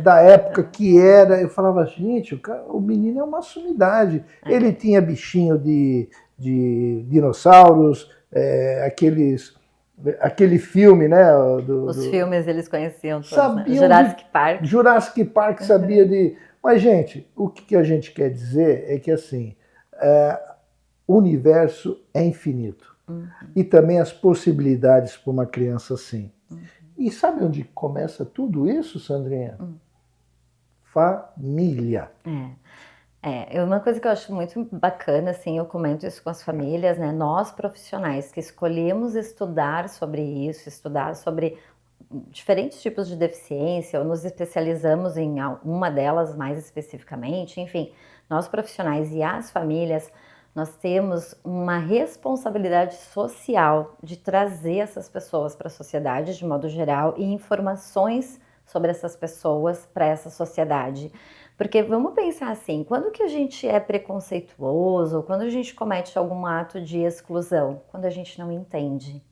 da época que era. Eu falava, gente, o menino é uma sumidade. Ele tinha bichinho de dinossauros, aquele filme, né? Os filmes eles conheciam todos, né? Sabiam Jurassic Park. Jurassic Park sabia de... Mas, gente, o que a gente quer dizer é que, assim, o universo é infinito. E também as possibilidades para uma criança assim. E sabe onde começa tudo isso, Sandrinha? Família. Uma coisa que eu acho muito bacana, assim, eu comento isso com as famílias, né? Nós profissionais que escolhemos estudar sobre isso, estudar sobre diferentes tipos de deficiência, ou nos especializamos em uma delas mais especificamente, enfim, nós profissionais e as famílias, nós temos uma responsabilidade social de trazer essas pessoas para a sociedade de modo geral e informações sobre essas pessoas para essa sociedade. Porque vamos pensar assim, quando que a gente é preconceituoso, quando a gente comete algum ato de exclusão? Quando a gente não entende,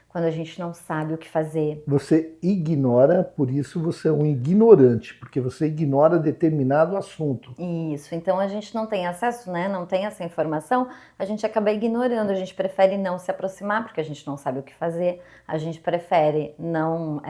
quando a gente não sabe o que fazer. Você ignora, por isso você é um ignorante, porque você ignora determinado assunto. Isso, então a gente não tem acesso, né? Não tem essa informação, a gente acaba ignorando, a gente prefere não se aproximar porque a gente não sabe o que fazer, a gente prefere não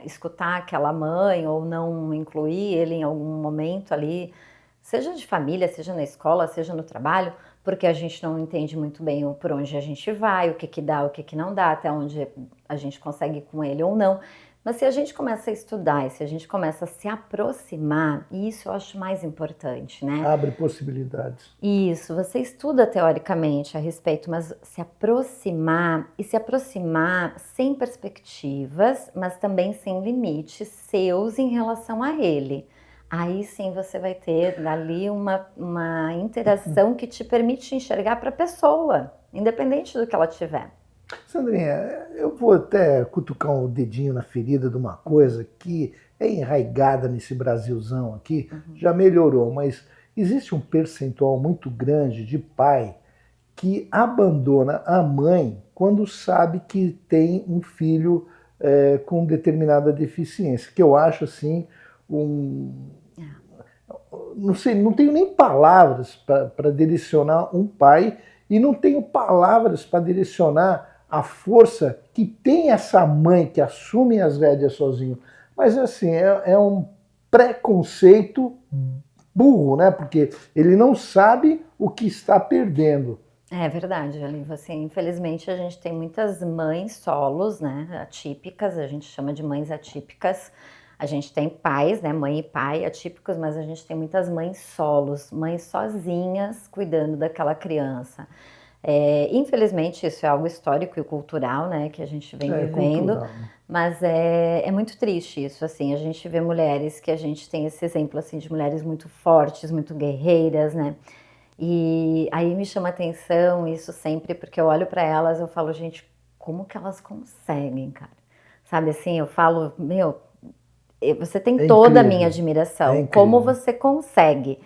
escutar aquela mãe ou não incluir ele em algum momento ali, seja de família, seja na escola, seja no trabalho, porque a gente não entende muito bem por onde a gente vai, o que dá, o que não dá, até onde a gente consegue ir com ele ou não. Mas se a gente começa a estudar e se a gente começa a se aproximar, e isso eu acho mais importante, né? Abre possibilidades. Isso, você estuda teoricamente a respeito, mas se aproximar sem perspectivas, mas também sem limites seus em relação a ele. Aí sim você vai ter ali uma interação que te permite enxergar para a pessoa, independente do que ela tiver. Sandrinha, eu vou até cutucar o dedinho na ferida de uma coisa que é enraigada nesse Brasilzão aqui, já melhorou, mas existe um percentual muito grande de pai que abandona a mãe quando sabe que tem um filho com determinada deficiência, que eu acho assim não sei, não tenho nem palavras para direcionar um pai e não tenho palavras para direcionar a força que tem essa mãe que assume as rédeas sozinho. Mas assim, é um preconceito burro, né? Porque ele não sabe o que está perdendo. É verdade, Ali. Infelizmente a gente tem muitas mães solos, né? Atípicas, a gente chama de mães atípicas. A gente tem pais, né, mãe e pai atípicos, mas a gente tem muitas mães solos, mães sozinhas cuidando daquela criança. Infelizmente isso é algo histórico e cultural, né, que a gente vem vivendo, cultural. Mas é muito triste isso, assim, a gente vê mulheres que a gente tem esse exemplo, assim, de mulheres muito fortes, muito guerreiras, né, e aí me chama atenção isso sempre, porque eu olho para elas, eu falo, gente, como que elas conseguem, cara? Sabe, assim, eu falo, você tem toda a minha admiração, como você consegue.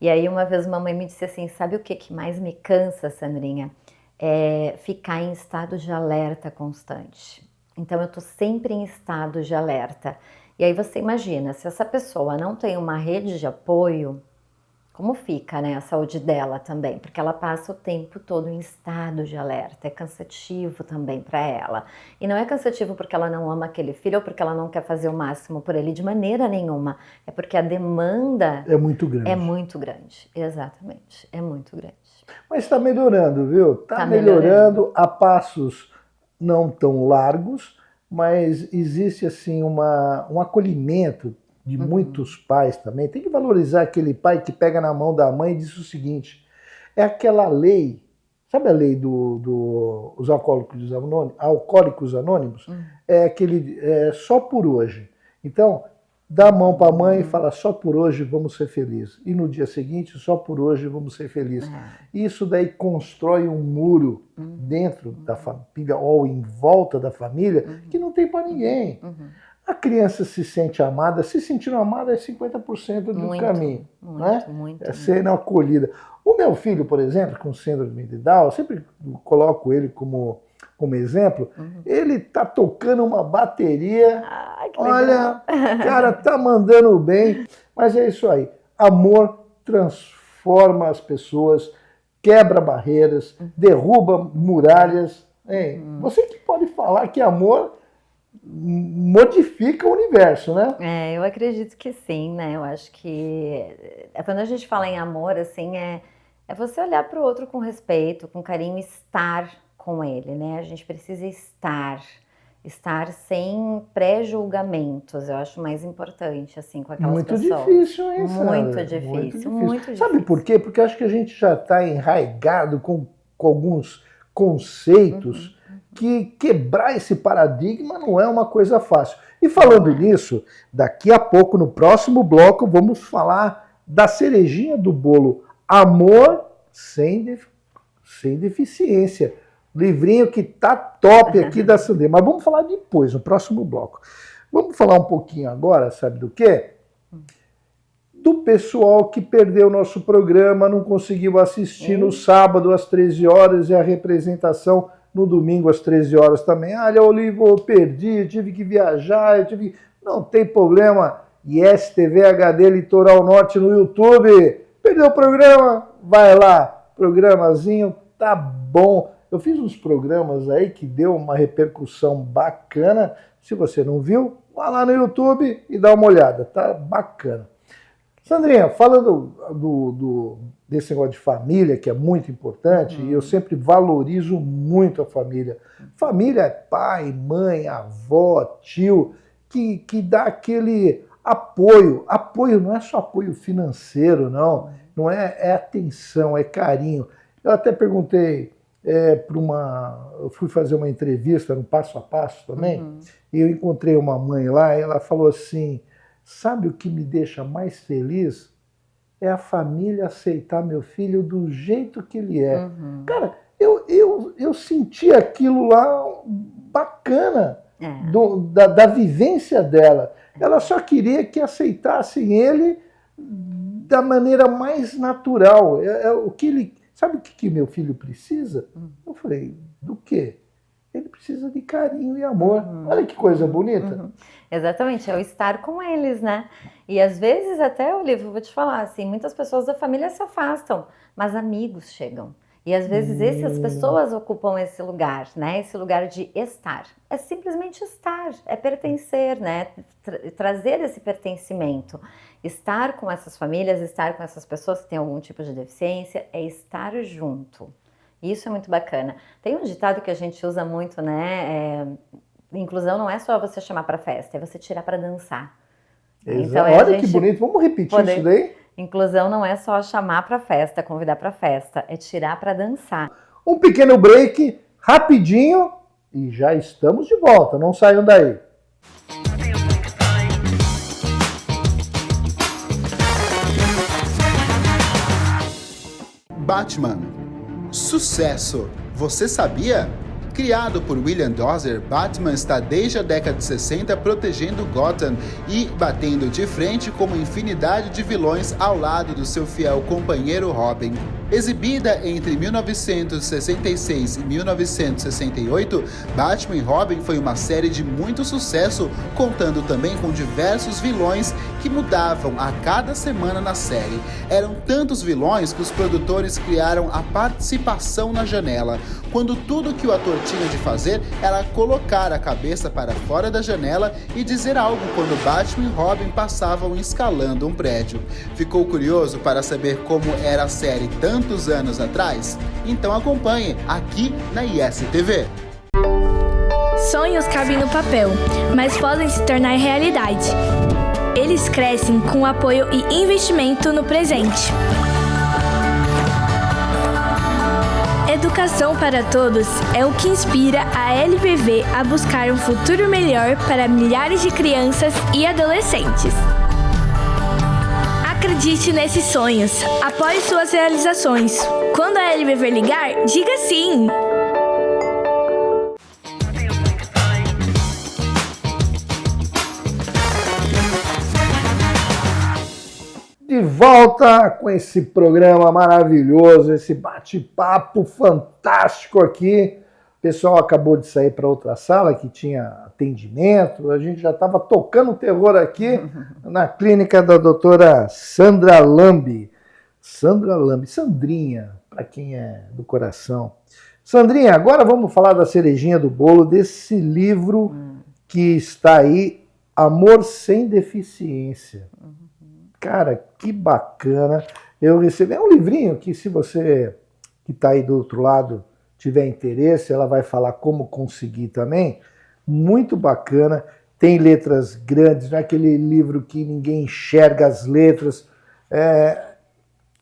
E aí uma vez uma mãe me disse assim, sabe o que mais me cansa, Sandrinha? É ficar em estado de alerta constante. Então eu tô sempre em estado de alerta. E aí você imagina, se essa pessoa não tem uma rede de apoio, como fica, né, a saúde dela também? Porque ela passa o tempo todo em estado de alerta, é cansativo também para ela. E não é cansativo porque ela não ama aquele filho ou porque ela não quer fazer o máximo por ele, de maneira nenhuma. É porque a demanda é muito grande. É muito grande, exatamente, é muito grande. Mas está melhorando, viu? Está melhorando a passos não tão largos, mas existe assim um acolhimento de muitos pais também. Tem que valorizar aquele pai que pega na mão da mãe e diz o seguinte, É aquela lei, sabe a lei dos alcoólicos anônimos? É aquele só por hoje. Então, dá a mão para a mãe e fala, só por hoje vamos ser felizes. E no dia seguinte, só por hoje vamos ser felizes. Isso daí constrói um muro dentro da família ou em volta da família que não tem para ninguém. A criança se sente amada, se sentindo amada é 50% do caminho. É sendo acolhida. O meu filho, por exemplo, com síndrome de Down, eu sempre coloco ele como exemplo, ele tá tocando uma bateria, olha, cara, tá mandando bem, mas é isso aí. Amor transforma as pessoas, quebra barreiras, derruba muralhas. Você que pode falar que amor modifica o universo, né? Eu acredito que sim, né? Eu acho que quando a gente fala em amor, assim, é você olhar para o outro com respeito, com carinho, estar com ele, né? A gente precisa estar sem pré-julgamentos. Eu acho mais importante, assim, com aquelas pessoas. Muito difícil, hein, Sandra? Muito difícil. Sabe por quê? Porque eu acho que a gente já está enraizado com alguns conceitos que quebrar esse paradigma não é uma coisa fácil. E falando nisso, daqui a pouco, no próximo bloco, vamos falar da cerejinha do bolo. Amor sem deficiência. Livrinho que tá top aqui da Sandra. Mas vamos falar depois, no próximo bloco. Vamos falar um pouquinho agora, sabe do quê? Do pessoal que perdeu o nosso programa, não conseguiu assistir no sábado às 13 horas e a representação no domingo às 13 horas também. Olha, Olivo, eu perdi, eu tive que viajar, Não tem problema. ISTV HD Litoral Norte no YouTube. Perdeu o programa? Vai lá. Programazinho tá bom. Eu fiz uns programas aí que deu uma repercussão bacana. Se você não viu, vá lá no YouTube e dá uma olhada. Tá bacana. Sandrinha, falando desse negócio de família, que é muito importante, e eu sempre valorizo muito a família. Família é pai, mãe, avó, tio, que dá aquele apoio. Apoio não é só apoio financeiro, não. Não é atenção, é carinho. Eu até perguntei eu fui fazer uma entrevista no Passo a Passo também, e eu encontrei uma mãe lá, e ela falou assim, sabe o que me deixa mais feliz? É a família aceitar meu filho do jeito que ele é. Cara, eu senti aquilo lá bacana, da vivência dela. Ela só queria que aceitassem ele da maneira mais natural. O que ele... Sabe o que meu filho precisa? Eu falei, do quê? Ele precisa de carinho e amor. Olha que coisa bonita. Exatamente, é o estar com eles, né? E às vezes até, Olívio, vou te falar, assim, muitas pessoas da família se afastam, mas amigos chegam. E às vezes essas pessoas ocupam esse lugar, né? Esse lugar de estar. É simplesmente estar, é pertencer, né? Trazer esse pertencimento. Estar com essas famílias, estar com essas pessoas que têm algum tipo de deficiência, é estar junto. Isso é muito bacana. Tem um ditado que a gente usa muito, né? Inclusão não é só você chamar para festa, é você tirar para dançar. Então, olha que bonito, vamos repetir isso daí? Inclusão não é só chamar para festa, convidar para festa, é tirar para dançar. Um pequeno break, rapidinho, e já estamos de volta, não saiam daí. Batman. Sucesso! Você sabia? Criado por William Dozier, Batman está desde a década de 60 protegendo Gotham e batendo de frente com uma infinidade de vilões ao lado do seu fiel companheiro Robin. Exibida entre 1966 e 1968, Batman e Robin foi uma série de muito sucesso, contando também com diversos vilões que mudavam a cada semana na série. Eram tantos vilões que os produtores criaram a participação na janela, quando tudo que o ator tinha de fazer era colocar a cabeça para fora da janela e dizer algo quando Batman e Robin passavam escalando um prédio. Ficou curioso para saber como era a série tantos anos atrás? Então acompanhe aqui na ISTV. Sonhos cabem no papel, mas podem se tornar realidade. Eles crescem com apoio e investimento no presente. educação para todos é o que inspira a LBV a buscar um futuro melhor para milhares de crianças e adolescentes. Acredite nesses sonhos, apoie suas realizações. Quando a LBV ligar, diga sim! De volta com esse programa maravilhoso, esse bate-papo fantástico aqui. O pessoal acabou de sair para outra sala que tinha atendimento. A gente já estava tocando terror aqui na clínica da doutora Sandra Lambi. Sandra Lambi, Sandrinha, para quem é do coração. Sandrinha, agora vamos falar da cerejinha do bolo, desse livro que está aí, Amor Sem Deficiência. Cara, que bacana. Eu recebi. É um livrinho que, se você que está aí do outro lado tiver interesse, ela vai falar como conseguir também. Muito bacana. Tem letras grandes, não é aquele livro que ninguém enxerga as letras.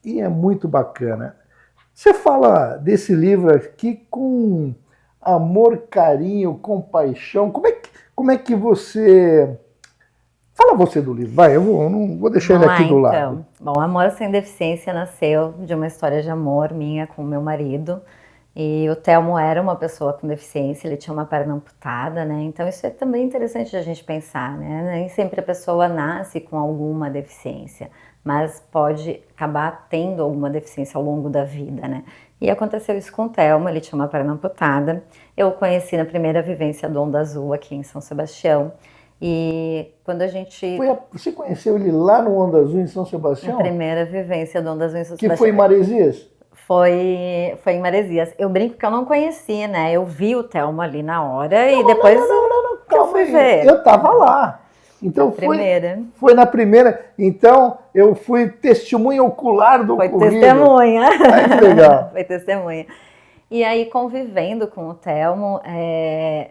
E é muito bacana. Você fala desse livro aqui com amor, carinho, compaixão. Como é que você... Fala você do livro, vai, eu não vou deixar ele aqui do lado. Então. Bom, Amor Sem Deficiência nasceu de uma história de amor minha com o meu marido. E o Telmo era uma pessoa com deficiência, ele tinha uma perna amputada, né? Então isso é também interessante de a gente pensar, né? Nem sempre a pessoa nasce com alguma deficiência, mas pode acabar tendo alguma deficiência ao longo da vida, né? E aconteceu isso com o Telmo, ele tinha uma perna amputada. Eu o conheci na primeira vivência do Onda Azul aqui em São Sebastião. E quando a gente... Você conheceu ele lá no Onda Azul, em São Sebastião? A primeira vivência do Onda Azul em São Sebastião. Que foi em Maresias? Foi em Maresias. Eu brinco que eu não conheci, né? Eu vi o Telmo ali na hora e depois eu fui ver. Eu tava lá. Então foi na primeira. Então eu fui testemunha ocular do ocorrido. Foi testemunha. Ai, que legal. Foi testemunha. E aí, convivendo com o Telmo,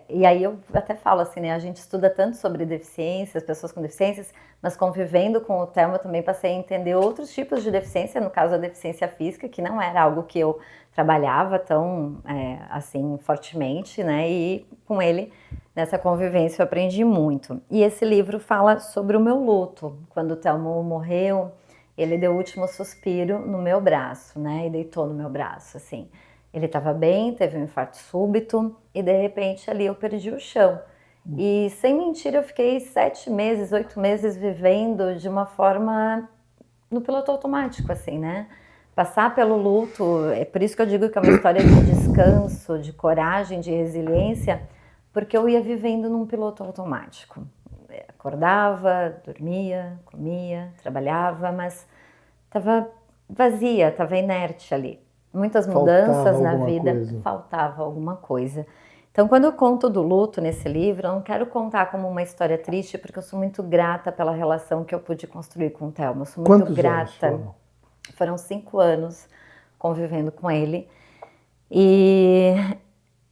e aí eu até falo assim, né, a gente estuda tanto sobre deficiências, pessoas com deficiências, mas convivendo com o Telmo eu também passei a entender outros tipos de deficiência, no caso a deficiência física, que não era algo que eu trabalhava tão, assim, fortemente, né, e com ele, nessa convivência, eu aprendi muito. E esse livro fala sobre o meu luto. Quando o Telmo morreu, ele deu o último suspiro no meu braço, né, e deitou no meu braço, assim. Ele estava bem, teve um infarto súbito e de repente ali eu perdi o chão. E sem mentira eu fiquei 7 meses, 8 meses vivendo de uma forma no piloto automático, assim, né? Passar pelo luto, é por isso que eu digo que é uma história de descanso, de coragem, de resiliência, porque eu ia vivendo num piloto automático. Acordava, dormia, comia, trabalhava, mas estava vazia, estava inerte ali. Muitas mudanças na vida, faltava alguma coisa. Então, quando eu conto do luto nesse livro, eu não quero contar como uma história triste, porque eu sou muito grata pela relação que eu pude construir com o Telmo. Eu sou muito grata. Foram 5 anos convivendo com ele. E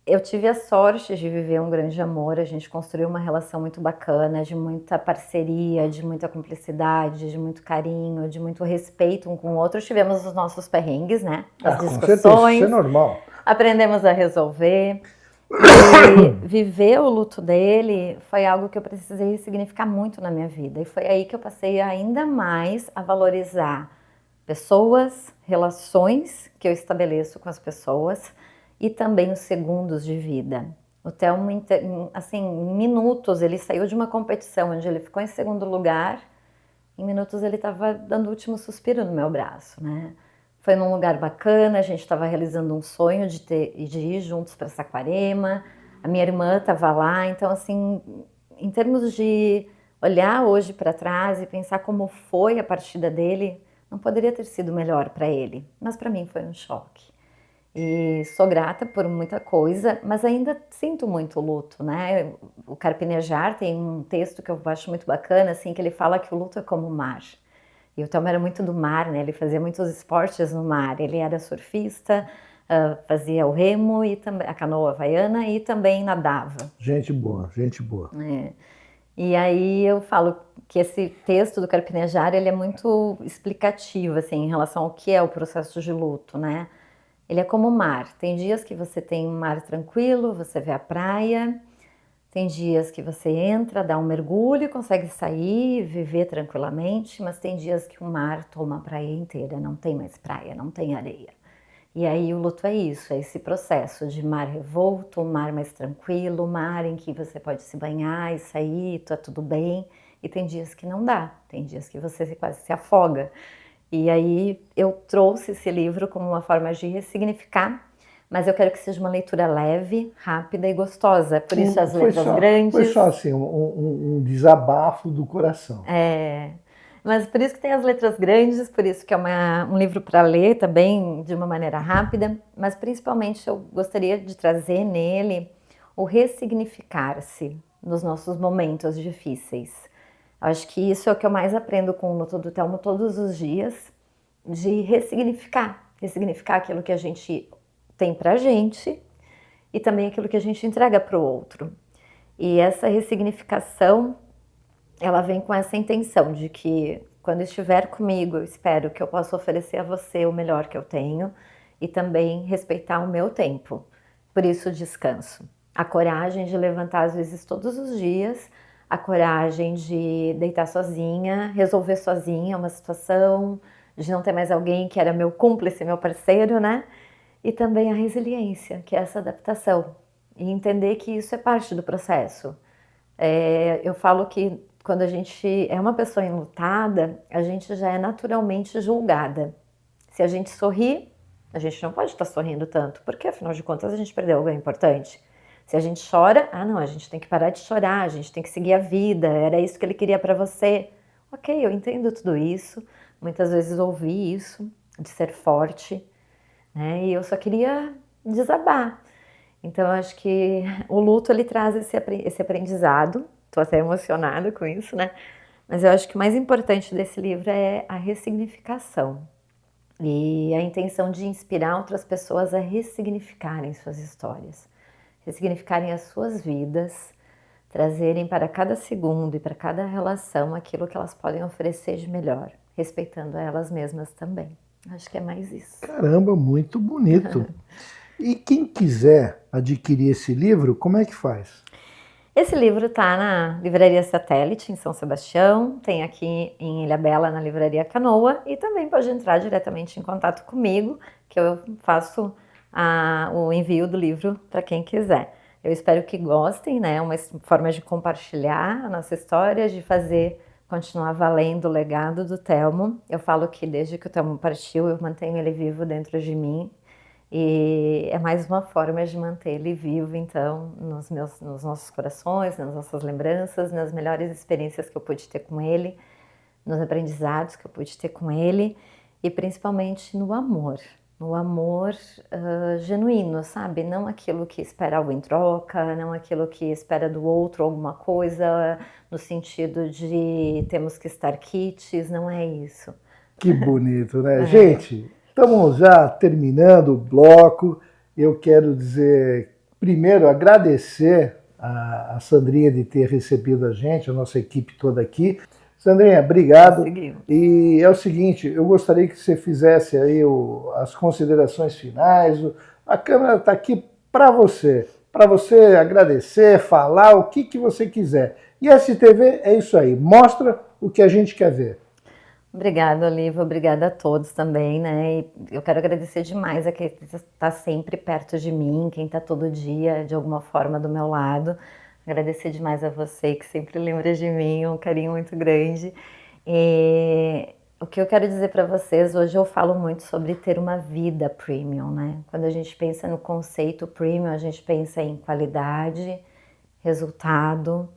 eu tive a sorte de viver um grande amor. A gente construiu uma relação muito bacana, de muita parceria, de muita cumplicidade, de muito carinho, de muito respeito um com o outro. Tivemos os nossos perrengues, né? As discussões. Com certeza, isso é normal. Aprendemos a resolver. E viver o luto dele foi algo que eu precisei significar muito na minha vida. E foi aí que eu passei ainda mais a valorizar pessoas, relações que eu estabeleço com as pessoas e também os segundos de vida. O Telmo, assim, em minutos, ele saiu de uma competição onde ele ficou em segundo lugar, em minutos ele estava dando o último suspiro no meu braço, né? Foi num lugar bacana, a gente estava realizando um sonho de ir juntos para Saquarema, a minha irmã estava lá, então assim, em termos de olhar hoje para trás e pensar como foi a partida dele, não poderia ter sido melhor para ele, mas para mim foi um choque. E sou grata por muita coisa, mas ainda sinto muito luto, né? O Carpinejar tem um texto que eu acho muito bacana, assim, que ele fala que o luto é como o mar. E o Telmo era muito do mar, né? Ele fazia muitos esportes no mar. Ele era surfista, fazia o remo, e a canoa havaiana e também nadava. Gente boa, gente boa. E aí eu falo que esse texto do Carpinejar, ele é muito explicativo, assim, em relação ao que é o processo de luto, né? Ele é como o mar. Tem dias que você tem um mar tranquilo, você vê a praia. Tem dias que você entra, dá um mergulho, consegue sair, viver tranquilamente, mas tem dias que o mar toma a praia inteira, não tem mais praia, não tem areia. E aí o luto é isso, é esse processo de mar revolto, mar mais tranquilo, mar em que você pode se banhar e sair, tá tudo bem. E tem dias que não dá, tem dias que você quase se afoga. E aí eu trouxe esse livro como uma forma de ressignificar, mas eu quero que seja uma leitura leve, rápida e gostosa. Por isso as letras grandes. Foi só assim, um desabafo do coração. Mas por isso que tem as letras grandes, por isso que é um livro para ler também de uma maneira rápida, mas principalmente eu gostaria de trazer nele o ressignificar-se nos nossos momentos difíceis. Acho que isso é o que eu mais aprendo com o Luto do Telmo todos os dias, de ressignificar aquilo que a gente tem pra gente e também aquilo que a gente entrega para o outro. E essa ressignificação, ela vem com essa intenção de que quando estiver comigo, eu espero que eu possa oferecer a você o melhor que eu tenho e também respeitar o meu tempo. Por isso, descanso. A coragem de levantar às vezes todos os dias, a coragem de deitar sozinha, resolver sozinha uma situação, de não ter mais alguém que era meu cúmplice, meu parceiro, né? E também a resiliência, que é essa adaptação. E entender que isso é parte do processo. Eu falo que quando a gente é uma pessoa enlutada, a gente já é naturalmente julgada. Se a gente sorri, a gente não pode estar sorrindo tanto, porque afinal de contas a gente perdeu algo importante. Se a gente chora, não, a gente tem que parar de chorar, a gente tem que seguir a vida, era isso que ele queria para você. Ok, eu entendo tudo isso, muitas vezes ouvi isso, de ser forte, né? E eu só queria desabar. Então eu acho que o luto ele traz esse aprendizado, estou até emocionada com isso, né? Mas eu acho que o mais importante desse livro é a ressignificação e a intenção de inspirar outras pessoas a ressignificarem suas histórias, ressignificarem as suas vidas, trazerem para cada segundo e para cada relação aquilo que elas podem oferecer de melhor, respeitando a elas mesmas também. Acho que é mais isso. Caramba, muito bonito. E quem quiser adquirir esse livro, como é que faz? Esse livro está na Livraria Satélite, em São Sebastião, tem aqui em Ilhabela, na Livraria Canoa, e também pode entrar diretamente em contato comigo, que eu faço o envio do livro para quem quiser. Eu espero que gostem, né? É uma forma de compartilhar a nossa história, de fazer continuar valendo o legado do Telmo. Eu falo que desde que o Telmo partiu, eu mantenho ele vivo dentro de mim. E é mais uma forma de manter ele vivo, então, nos nossos corações, nas nossas lembranças, nas melhores experiências que eu pude ter com ele, nos aprendizados que eu pude ter com ele e principalmente no amor genuíno, sabe? Não aquilo que espera algo em troca, não aquilo que espera do outro alguma coisa no sentido de temos que estar quites, não é isso. Que bonito, né? Gente, estamos já terminando o bloco. Eu quero dizer, primeiro, agradecer a Sandrinha de ter recebido a gente, a nossa equipe toda aqui. Sandrinha, obrigado. E é o seguinte, eu gostaria que você fizesse aí as considerações finais. A câmera está aqui para você agradecer, falar o que você quiser. E a STV é isso aí, mostra o que a gente quer ver. Obrigada, Olivia, obrigada a todos também, né? E eu quero agradecer demais a quem está sempre perto de mim, quem está todo dia, de alguma forma, do meu lado. Agradecer demais a você, que sempre lembra de mim, um carinho muito grande. E o que eu quero dizer para vocês, hoje eu falo muito sobre ter uma vida premium, né? Quando a gente pensa no conceito premium, a gente pensa em qualidade, resultado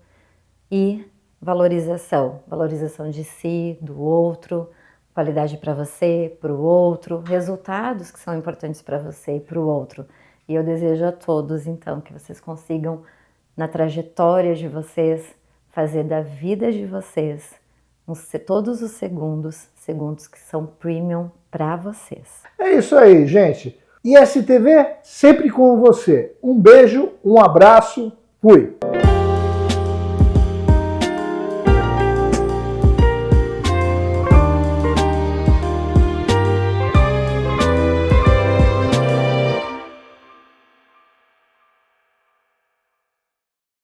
e valorização de si, do outro, qualidade para você, para o outro, resultados que são importantes para você e para o outro. E eu desejo a todos, então, que vocês consigam, na trajetória de vocês, fazer da vida de vocês todos os segundos que são premium para vocês. É isso aí, gente. ISTV sempre com você. Um beijo, um abraço, fui!